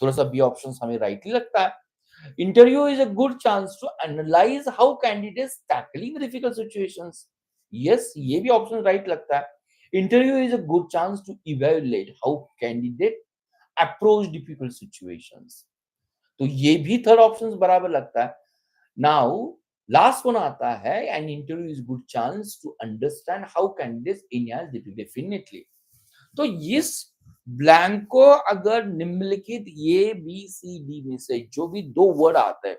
Speaker 1: थोड़ा सा B option हमें rightly लगता है। Interview is a good chance to analyse how candidates tackling difficult situations. Yes, ये भी option right लगता है। Interview is a good chance to evaluate how candidate approach difficult situations, तो ये भी थर्ड ऑप्शन बराबर लगता है। नाउ लास्ट वन आता है, an interview is good chance to understand how candidates enhance definitely. तो इस ब्लैंक को अगर निम्नलिखित ए बी सी डी में से जो भी दो वर्ड आते हैं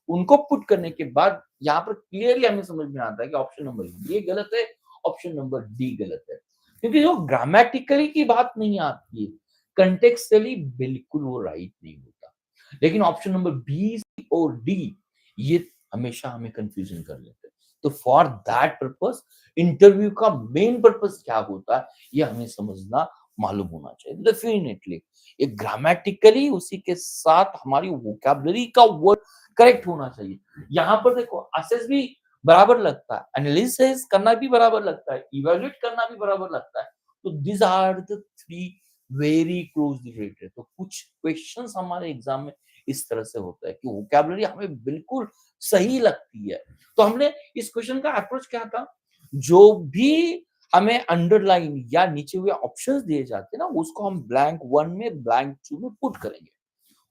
Speaker 1: उनको पुट करने के बाद यहाँ पर क्लियरली हमें समझ में आता है कि ऑप्शन नंबर ए गलत है, ऑप्शन नंबर डी गलत है, क्योंकि जो ग्रामेटिकली की बात नहीं आती है, कंटेक्सुअली बिल्कुल वो राइट नहीं होता। लेकिन ऑप्शन नंबर बी और डी ये हमेशा हमें कंफ्यूजन कर लेते हैं। तो फॉर दैट पर्पस इंटरव्यू का मेन पर्पस क्या होता है ये हमें समझना मालूम होना चाहिए। डेफिनेटली ये ग्रामेटिकली उसी के साथ हमारी वोकैबुलरी का वर्ड करेक्ट होना चाहिए। यहाँ पर देखो असेस भी बराबर लगता है, एनालिसिस करना भी बराबर लगता है, इवैल्यूएट करना भी बराबर लगता है। तो this are the three very closely related. तो कुछ क्वेश्चंस हमारे एग्जाम में इस तरह से होता है कि वोकैबुलरी हमें बिल्कुल सही लगती है। तो हमने इस क्वेश्चन का अप्रोच क्या था, जो भी हमें अंडरलाइन या नीचे हुए ऑप्शंस दिए जाते हैं ना उसको हम ब्लैंक 1 में ब्लैंक 2 में पुट करेंगे।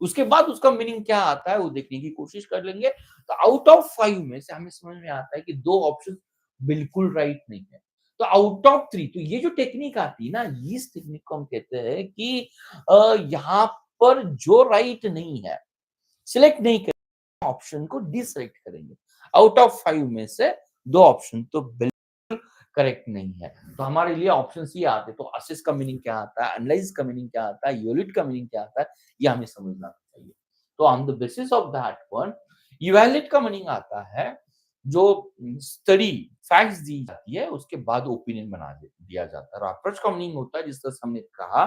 Speaker 1: उसके बाद उसका मीनिंग क्या आता है वो देखने की कोशिश कर लेंगे। तो आउट ऑफ 5 में से हमें समझ में आता है कि दो ऑप्शन बिल्कुल राइट नहीं है। तो आउट ऑफ 3, तो ये जो टेक्निक आती है ना, इस टेक्निक को हम कहते हैं कि यहाँ पर जो राइट नहीं है सिलेक्ट नहीं करेंगे, ऑप्शन को डिसलेक्ट करेंगे। आउट ऑफ 5 में से दो ऑप्शन तो करेक्ट नहीं है। तो हमारे लिए ऑप्शंस ये आते हैं, तो असेस का मीनिंग क्या आता है, एनालाइज़ का मीनिंग क्या आता है, इवैल्यूएट का मीनिंग क्या आता है, ये हमें समझना चाहिए। तो on the basis of that one, evaluate का मीनिंग आता है जो स्टडी, फैक्ट्स दी जाती है, उसके बाद ओपिनियन दिया जाता है। और अप्रोच का मीनिंग होता है जिस तरह से हमने कहा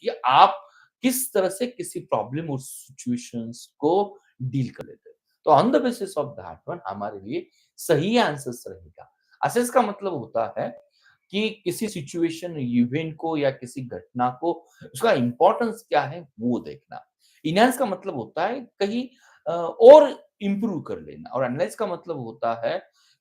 Speaker 1: कि आप किस तरह से किसी प्रॉब्लम और सिचुएशंस को डील कर लेते हैं। तो on the basis of that one हमारे लिए सही आंसर्स रहेगा। असेस का मतलब होता है कि किसी सिचुएशन, इवेंट को या किसी घटना को उसका इम्पोर्टेंस क्या है वो देखना। इनहैंस का मतलब होता है कहीं और इम्प्रूव कर लेना, और एनालाइज़ का मतलब होता है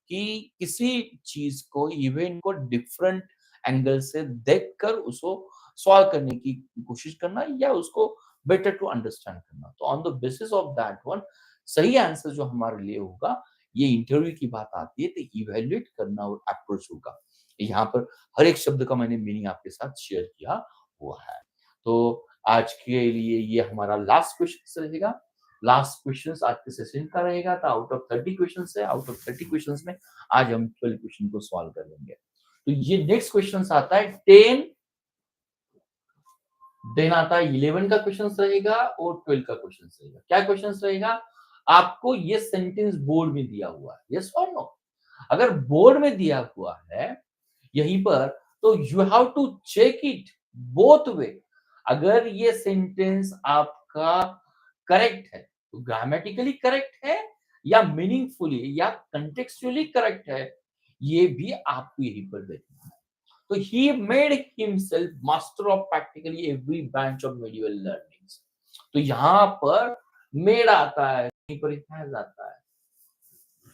Speaker 1: कि किसी चीज़ को, इवेंट को डिफरेंट एंगल से देखकर उसको सॉल्व करने की कोशिश करना या उसको बेटर टू अंडरस्टैंड करना। तो on the basis of that one सही आंसर जो हमारे लिए होगा, ये इंटरव्यू की बात आती है तो इवैल्यूएट करना और अप्रोच होगा। यहाँ पर हर एक शब्द का मैंने मीनिंग आपके साथ शेयर किया हुआ है। तो आज के लिए ये हमारा लास्ट क्वेश्चन रहेगा। लास्ट क्वेश्चन आज के सेशन का रहेगा, तो आउट ऑफ 30 क्वेश्चन है, आउट ऑफ 30 क्वेश्चन में आज हम 12 क्वेश्चन को सॉल्व कर लेंगे। तो ये नेक्स्ट क्वेश्चन आता है 10, देन आता है 11 का क्वेश्चन रहेगा और 12 का क्वेश्चन रहेगा। क्या क्वेश्चन रहेगा? आपको ये सेंटेंस बोर्ड में दिया हुआ है, यस और नो? अगर बोर्ड में दिया हुआ है यहीं पर, तो you have to check it both way. अगर ये सेंटेंस आपका करेक्ट है, तो ग्रामेटिकली करेक्ट है या मीनिंगफुली या कंटेक्चुअली करेक्ट है, ये भी आपको यहीं पर देखना है। तो he made himself master of practically every branch of medieval learnings। तो यहाँ पर made आता है, कहीं पर has आता है,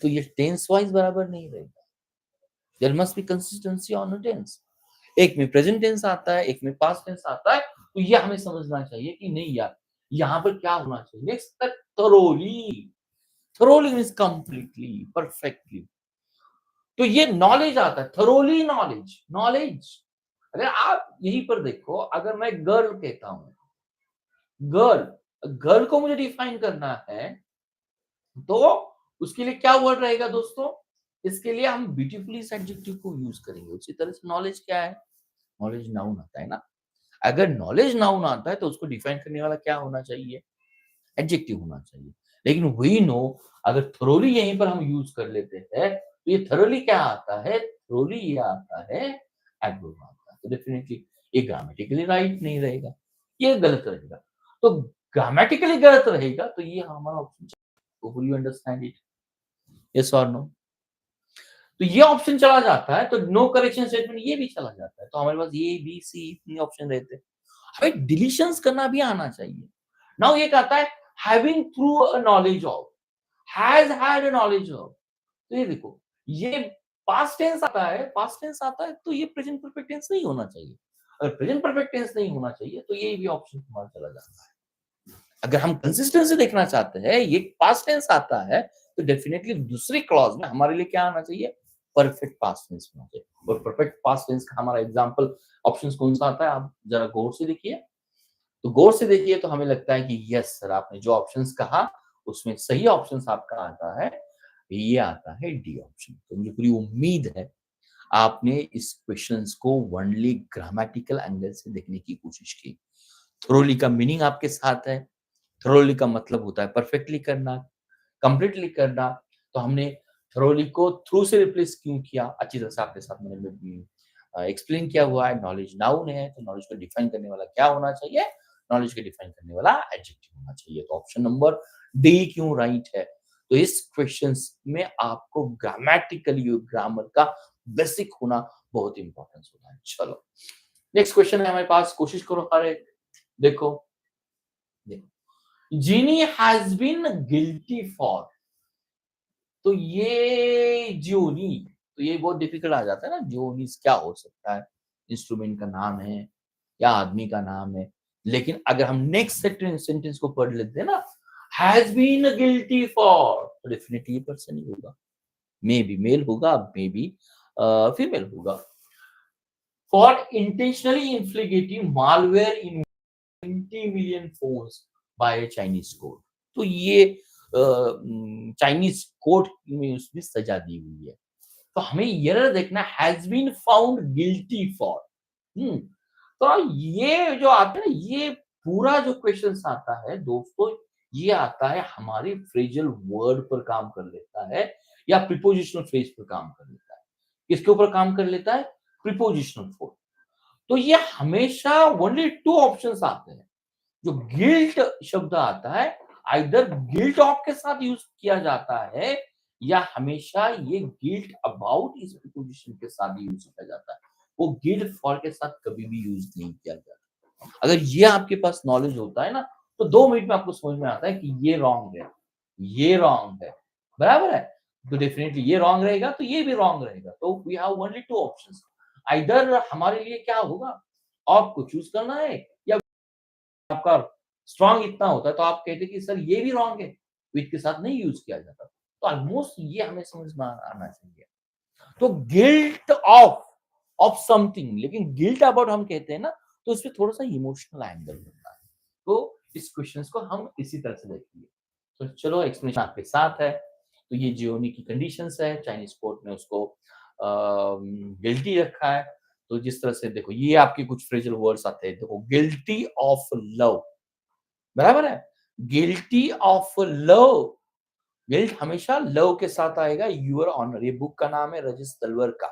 Speaker 1: तो ये टेंस वाइज बराबर नहीं रहेगा। There must be consistency on a tense. एक में प्रेजेंट टेंस आता है, एक में पास्ट टेंस आता है, तो ये हमें समझना चाहिए कि नहीं यार, यहाँ पर क्या होना चाहिए। Next thoroughly. Thoroughly means completely, perfectly. तो ये नॉलेज आता है, थरोली नॉलेज, नॉलेज। अगर आप यहीं पर देखो, अगर मैं गर्ल कहता हूं, गर्ल, गर्ल को मुझे डिफाइन करना है, तो उसके लिए क्या वर्ड रहेगा दोस्तों? इसके लिए हम ब्यूटीफुली इस एडजेक्टिव को यूज करेंगे। उसी तरह से नॉलेज क्या है? नॉलेज नाउन आता है ना। अगर नॉलेज नाउन आता है तो उसको डिफाइन करने वाला क्या होना चाहिए? एडजेक्टिव होना चाहिए। लेकिन वी नो, अगर थोरोली यहीं पर हम यूज कर लेते हैं, तो ये थोरोली क्या आता है? थोरोली ये आता है एडवर्ब आता है। तो डेफिनेटली ये ग्रामेटिकली राइट नहीं रहेगा, ये गलत रहेगा। तो ग्रामेटिकली गलत रहेगा तो ये हमारा option, hope you understand it, yes और नो? तो ये ऑप्शन चला जाता है, तो नो करेक्शन स्टेटमेंट ये भी चला जाता है। तो हमारे पास ए, बी, सी इतने ऑप्शन रहते हैं। हमें डिलीशंस करना भी आना चाहिए। नाउ ये कहता है having through a knowledge of, has had a knowledge of. तो ये देखो, ये पास्ट टेंस आता है, पास्ट टेंस आता है तो ये प्रेजेंट परफेक्ट टेंस नहीं होना चाहिए। अगर प्रेजेंट परफेक्ट टेंस नहीं होना चाहिए तो ये भी ऑप्शन हमारा चला जाता है। अगर हम कंसिस्टेंसी देखना चाहते हैं, ये पास्ट टेंस आता है, तो डेफिनेटली दूसरी क्लॉज में हमारे लिए क्या आना चाहिए? परफेक्ट पास्ट टेंस होना चाहिए। और परफेक्ट पास्ट टेंस का हमारा एग्जांपल ऑप्शंस कौन सा आता है? आप जरा गौर से देखिए। तो गौर से देखिए तो हमें लगता है कि यस सर, आपने जो ऑप्शंस कहा उसमें सही ऑप्शंस आपका आता है, ये आता है डी ऑप्शन। तो मुझे पूरी उम्मीद है आपने इस क्वेश्चंस को ओनली ग्रामेटिकल एंगल से देखने की कोशिश की। थोरोली का मीनिंग आपके साथ है। थोरोली का मतलब होता है परफेक्टली करना, कंप्लीटली करना। तो हमने थोरोली को थ्रू से रिप्लेस क्यों किया? अच्छी तरह से आपके साथ मैंने एक्सप्लेन किया हुआ है। नॉलेज नाउन है, तो नॉलेज को डिफाइन करने वाला क्या होना चाहिए? नॉलेज को डिफाइन करने वाला एडजेक्टिव होना चाहिए। तो ऑप्शन नंबर डी क्यों राइट है? तो इस क्वेश्चंस में आपको ग्रामेटिकली और ग्रामर का बेसिक होना बहुत इंपॉर्टेंस होता है। चलो नेक्स्ट क्वेश्चन है हमारे पास, कोशिश करो हर एक। देखो, देखो, जीनी हैज बीन गिल्टी फॉर। तो ये जियोनी, तो ये बहुत डिफिकल्ट आ जाता है ना। जियोनीस क्या हो सकता है? इंस्ट्रूमेंट का नाम है या आदमी का नाम है? लेकिन अगर हम नेक्स्ट सेंटेंस को पढ़ लेते हैं ना, हैज बीन गिल्टी फॉर, तो डेफिनेटली ये पर्सन ही होगा। मे बी मेल होगा, मे बी फीमेल होगा। For intentionally inflicting malware in 20 million phones by Chinese code. तो ये चाइनीज कोड में उसमें सजा दी हुई है। तो हमें एरर देखना has been found guilty for. तो ये जो आता है ना, ये पूरा जो क्वेश्चंस आता है दोस्तों, ये आता है हमारे फ्रेजल वर्ड पर काम कर लेता है या प्रीपोजिशनल फ्रेज पर काम कर लेता है। किसके ऊपर काम कर लेता है? Prepositional force. तो ये हमेशा ओनली टू ऑप्शंस आते हैं। जो गिल्ट शब्द आता है, आइदर गिल्ट ऑफ के साथ यूज किया जाता है या हमेशा ये गिल्ट अबाउट इस प्रीपोजिशन के साथ यूज किया जाता है। वो गिल्ट फॉर के साथ कभी भी यूज नहीं किया जाता। अगर ये आपके पास नॉलेज होता है ना, तो 2 मिनट में आपको समझ में आता है कि ये रॉन्ग है, ये रॉन्ग है, बराबर है। तो डेफिनेटली ये रॉन्ग रहेगा तो ये भी रॉन्ग रहेगा। तो we have only two options. Either हमारे लिए क्या होगा, आपको चूज करना है, या आपका स्ट्रांग इतना होता है तो आप कहते कि सर ये भी रॉन्ग है, विच के साथ नहीं यूज किया जाता। तो ऑलमोस्ट ये हमें समझ में आना चाहिए। तो गिल्ट ऑफ समथिंग, लेकिन गिल्ट अबाउट हम कहते हैं ना, तो इसमें थोड़ा सा इमोशनल एंगल होता है। तो इस क्वेश्चन को हम इसी तरह से देखेंगे। तो चलो एक्सप्लेनेशन आपके साथ है। तो ये जियोनी की कंडीशंस है, चाइनीज कोर्ट ने उसको गिल्टी रखा है। तो जिस तरह से देखो, ये आपके कुछ फ्रेजल वर्ड्स आते हैं। देखो, गिल्टी ऑफ लव, बराबर है। गिल्टी ऑफ लव, गिल्ट हमेशा लव के साथ आएगा। यूर ऑनर, ये बुक का नाम है रजिस तलवर का।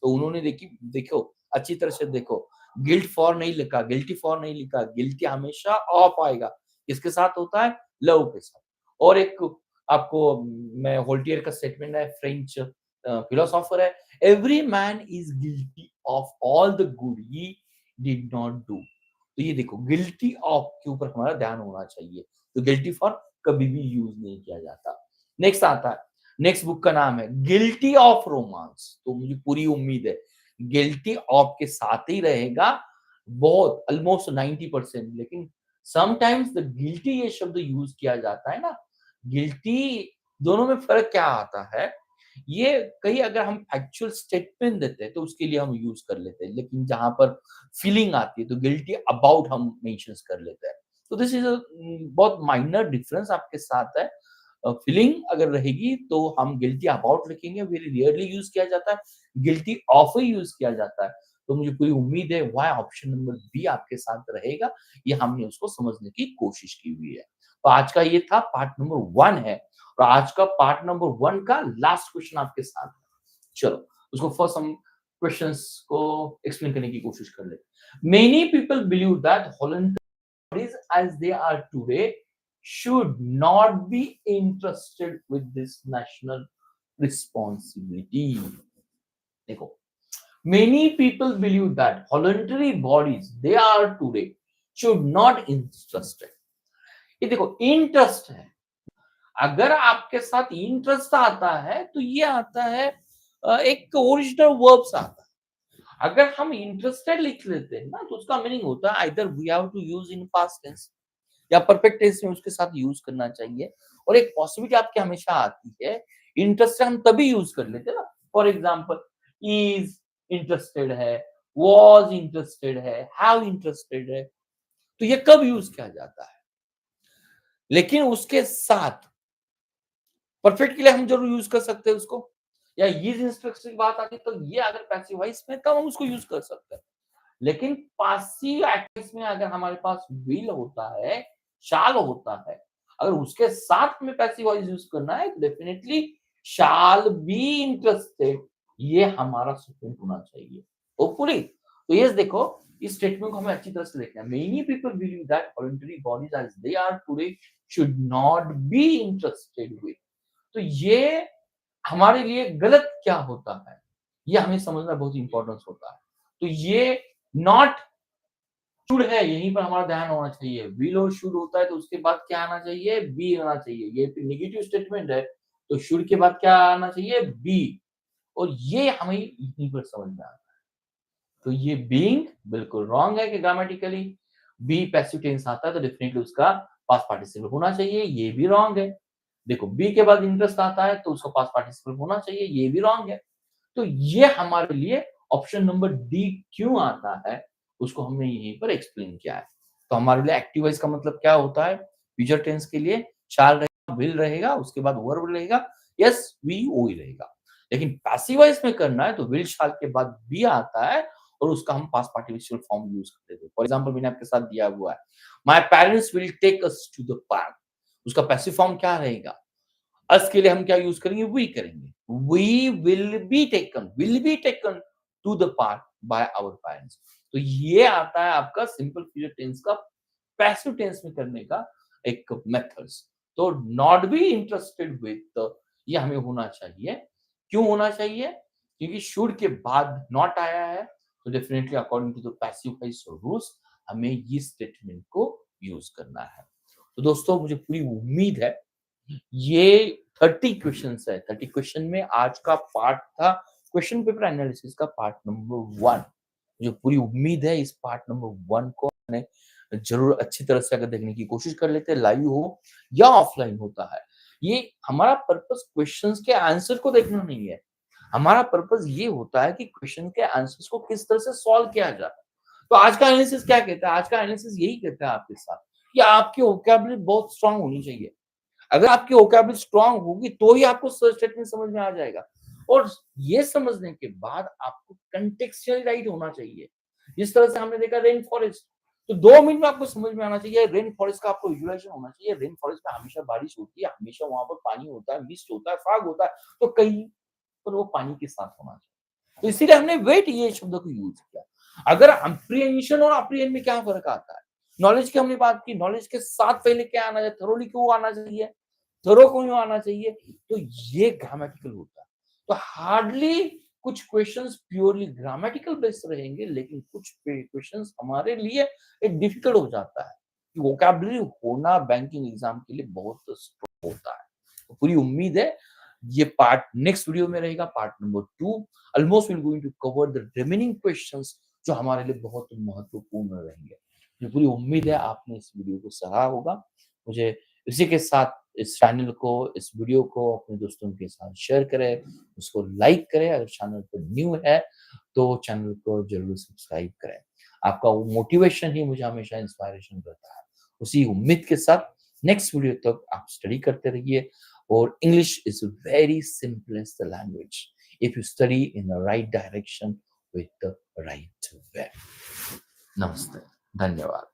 Speaker 1: तो उन्होंने देखो अच्छी तरह से देखो, गिल्ट फॉर नहीं लिखा, गिल्टी फॉर नहीं लिखा, गिल्टी हमेशा ऑफ आएगा। किसके साथ होता है? लव के साथ। और एक आपको मैं होल्टियर का स्टेटमेंट है, फ्रेंच फिलोसोफर है, every man is guilty of all the good he did not do. तो ये देखो, गिल्टी ऑफ के ऊपर हमारा ध्यान होना चाहिए। तो गिल्टी फॉर कभी भी यूज नहीं किया जाता। नेक्स्ट आता है, नेक्स्ट बुक का नाम है गिल्टी ऑफ रोमांस। तो मुझे पूरी उम्मीद है गिल्टी ऑफ के साथ ही रहेगा, बहुत ऑलमोस्ट 90%। लेकिन समटाइम्स द गिल्टी ये शब्द यूज किया जाता है ना, गिल्टी, दोनों में फर्क क्या आता है? ये कहीं अगर हम फैक्चुअल स्टेटमेंट देते हैं तो उसके लिए हम यूज कर लेते हैं, लेकिन जहां पर फीलिंग आती है तो गिल्टी अबाउट हम मेंशन कर लेते हैं। तो दिस इज बहुत माइनर डिफरेंस आपके साथ है। फीलिंग अगर रहेगी तो हम गिल्टी अबाउट लिखेंगे, वेरी रेयरली यूज किया जाता है, गिल्टी ऑफ ही यूज किया जाता है। तो मुझे पूरी उम्मीद है वाई ऑप्शन नंबर बी आपके साथ रहेगा। ये हमने उसको समझने की कोशिश की हुई है। तो आज का ये था पार्ट नंबर 1 है, और आज का पार्ट नंबर 1 का लास्ट क्वेश्चन आपके साथ है। चलो उसको फर्स्ट हम क्वेश्चंस को एक्सप्लेन करने की कोशिश कर लेते। Many people believe that Holland as they are today should not be interested with this national responsibility. देखो, many people believe that voluntary bodies they are today should not interested. ये देखो, interest है, अगर आपके साथ इंटरेस्ट आता है तो ये आता है एक ओरिजिनल वर्ब से आता है। अगर हम इंटरेस्टेड लिख लेते हैं ना, तो उसका मीनिंग होता है either we have to use in past tense या परफेक्ट टेंस में उसके साथ यूज करना चाहिए। और एक पॉसिबिलिटी आपके हमेशा आती है, इंटरेस्टेड हम तभी यूज कर लेते हैं ना। फॉर एग्जांपल, इज इंटरेस्टेड है, वाज इंटरेस्टेड है, हैव इंटरेस्टेड है, तो ये कब यूज किया जाता है? लेकिन उसके साथ परफेक्ट के लिए हम जरूर यूज कर सकते हैं उसको, या इज इंटरेस्टेड की बात आती है तो ये अगर पैसिव वॉइस में तब हम उसको यूज कर सकते हैं। लेकिन पासिव एक्टिव में अगर हमारे पास विल होता है, शाल होता है, अगर उसके साथ में पैसिव वॉइस यूज करना है तो डेफिनेटली शाल बी इंटरेस्टेड, ये हमारा स्टेटमेंट होना चाहिए होपफुली। तो यस देखो, इस स्टेटमेंट को हमें अच्छी तरह से देखना है। Many people believe that voluntary bodies as they are today should not be interested with. तो ये हमारे लिए गलत क्या होता है, ये हमें समझना बहुत इंपॉर्टेंस होता है। तो ये नॉट शुड है, यहीं पर हमारा ध्यान होना चाहिए। विल और शुड होता है तो उसके बाद क्या आना चाहिए? बी आना चाहिए। ये नेगेटिव स्टेटमेंट है तो शुड के बाद क्या आना चाहिए? बी। और ये हमें यहीं पर समझ में आता है। तो ये बीइंग बिल्कुल रॉन्ग है कि ग्रामेटिकली बी पैसिव टेंस आता है तो डेफिनेटली उसका पास्ट पार्टिसिपल होना चाहिए, ये भी रॉन्ग है। देखो, बी के बाद इंटरेस्ट आता है तो उसका पास्ट पार्टिसिपल होना चाहिए, ये भी रॉन्ग है। तो ये हमारे लिए ऑप्शन नंबर डी क्यों आता है, उसको हमने यहीं पर एक्सप्लेन किया है। तो हमारे लिए एक्टिव वॉइस का मतलब क्या होता है? फ्यूचर टेंस के लिए शाल रहेगा, विल रहेगा, उसके बाद वर्ब रहेगा, यस वी ओ ही रहेगा। लेकिन पैसिव वॉइस में करना है तो विल शाल के बाद बी आता है और उसका हम पास्ट पार्टिसिपल फॉर्म यूज़ करते थे। फॉर एग्ज़ाम्पल मैंने आपके साथ दिया हुआ है, my parents will take us to the park. उसका पैसिव फॉर्म क्या रहेगा? अस के लिए हम क्या यूज़ करेंगे? वी करेंगे। We will be taken to the park by our parents. तो ये आता है आपका सिंपल फ्यूचर टेंस का पैसिव टेंस में करने का एक मेथड्स। तो नॉट बी इंटरेस्टेड विथ ये हमें होना चाहिए। क्यों होना चाहिए? क्योंकि शुड के बाद नॉट आया है, तो definitely according to the passive voice rules हमें ये स्टेटमेंट को यूज़ करना है। तो दोस्तों मुझे पूरी उम्मीद है ये 30 क्वेश्चंस है। 30 क्वेश्चन में आज का पार्ट था क्वेश्चन पेपर एनालिसिस का पार्ट नंबर 1। मुझे पूरी उम्मीद है इस पार्ट नंबर 1 को आपने ज़रूर अच्छी तरह से अगर देखने की कोशिश कर लेते हैं, लाइव हो या ऑफलाइन होता है। ये हमारा पर्पस क्वेश्चंस के आंसर को देखना नहीं है। हमारा पर्पस ये होता है कि क्वेश्चन के आंसर्स को किस तरह से सॉल्व किया जाए। तो आज का एनालिसिस क्या कहता है? आज का एनालिसिस यही कहता है आपके साथ कि आपकी वोकैब्युलरी बहुत स्ट्रांग होनी चाहिए। अगर आपकी वोकैब्युलरी स्ट्रांग होगी तो ही आपको स्टेटमेंट समझ में आ जाएगा। और ये समझने के बाद आपको कॉन्टेक्सचुअली राइट होना चाहिए। जिस तरह से हमने देखा रेन फॉरेस्ट, तो 2 मिनट में आपको समझ में आना चाहिए। रेन फॉरेस्ट का आपको विजुअलाइजेशन होना चाहिए। रेन फॉरेस्ट में हमेशा बारिश होती है, हमेशा वहां पर पानी होता है, मिस्ट होता है, फॉग होता है, तो कहीं पर वो पानी के साथ होना चाहिए। तो इसीलिए हमने वेट ये शब्द को यूज किया। अगर अप्रीहेंशन और अप्रीहेंड में क्या फर्क आता है? नॉलेज की हमने बात की, नॉलेज के साथ पहले क्या आना चाहिए? थोरोली क्यों आना चाहिए? थोरो क्यों आना चाहिए? तो ये ग्रामेटिकल होता है। तो हार्डली कुछ क्वेश्चंस प्योरली ग्रामेटिकल बेस्ड रहेंगे, लेकिन कुछ क्वेश्चंस हमारे लिए एक डिफिकल्ट हो जाता है। वोकैब्युलरी होना बैंकिंग एग्जाम के लिए बहुत स्ट्रांग होता है। तो पूरी उम्मीद है ये पार्ट नेक्स्ट वीडियो में रहेगा, part number 2। Almost we are going to cover the remaining questions जो हमारे लिए बहुत महत्वपूर्ण रहेंगे। मुझे पूरी उम्मीद है आपने इस वीडियो को सराहा होगा। मुझे इसी के साथ इस चैनल को, इस वीडियो को अपने दोस्तों के साथ शेयर करें, उसको लाइक करें। अगर चैनल पर न्यू है तो चैनल को ज़रूर सब्सक्राइब करें। आपका वो मोटिवेशन ही मुझे हमेशा इंस्पायरेशन देता है। उसी उम्मीद के साथ नेक्स्ट वीडियो तक आप स्टडी करते रहिए। और English is very simplest language if you study in the right direction with the right way. नमस्ते, धन्यवाद।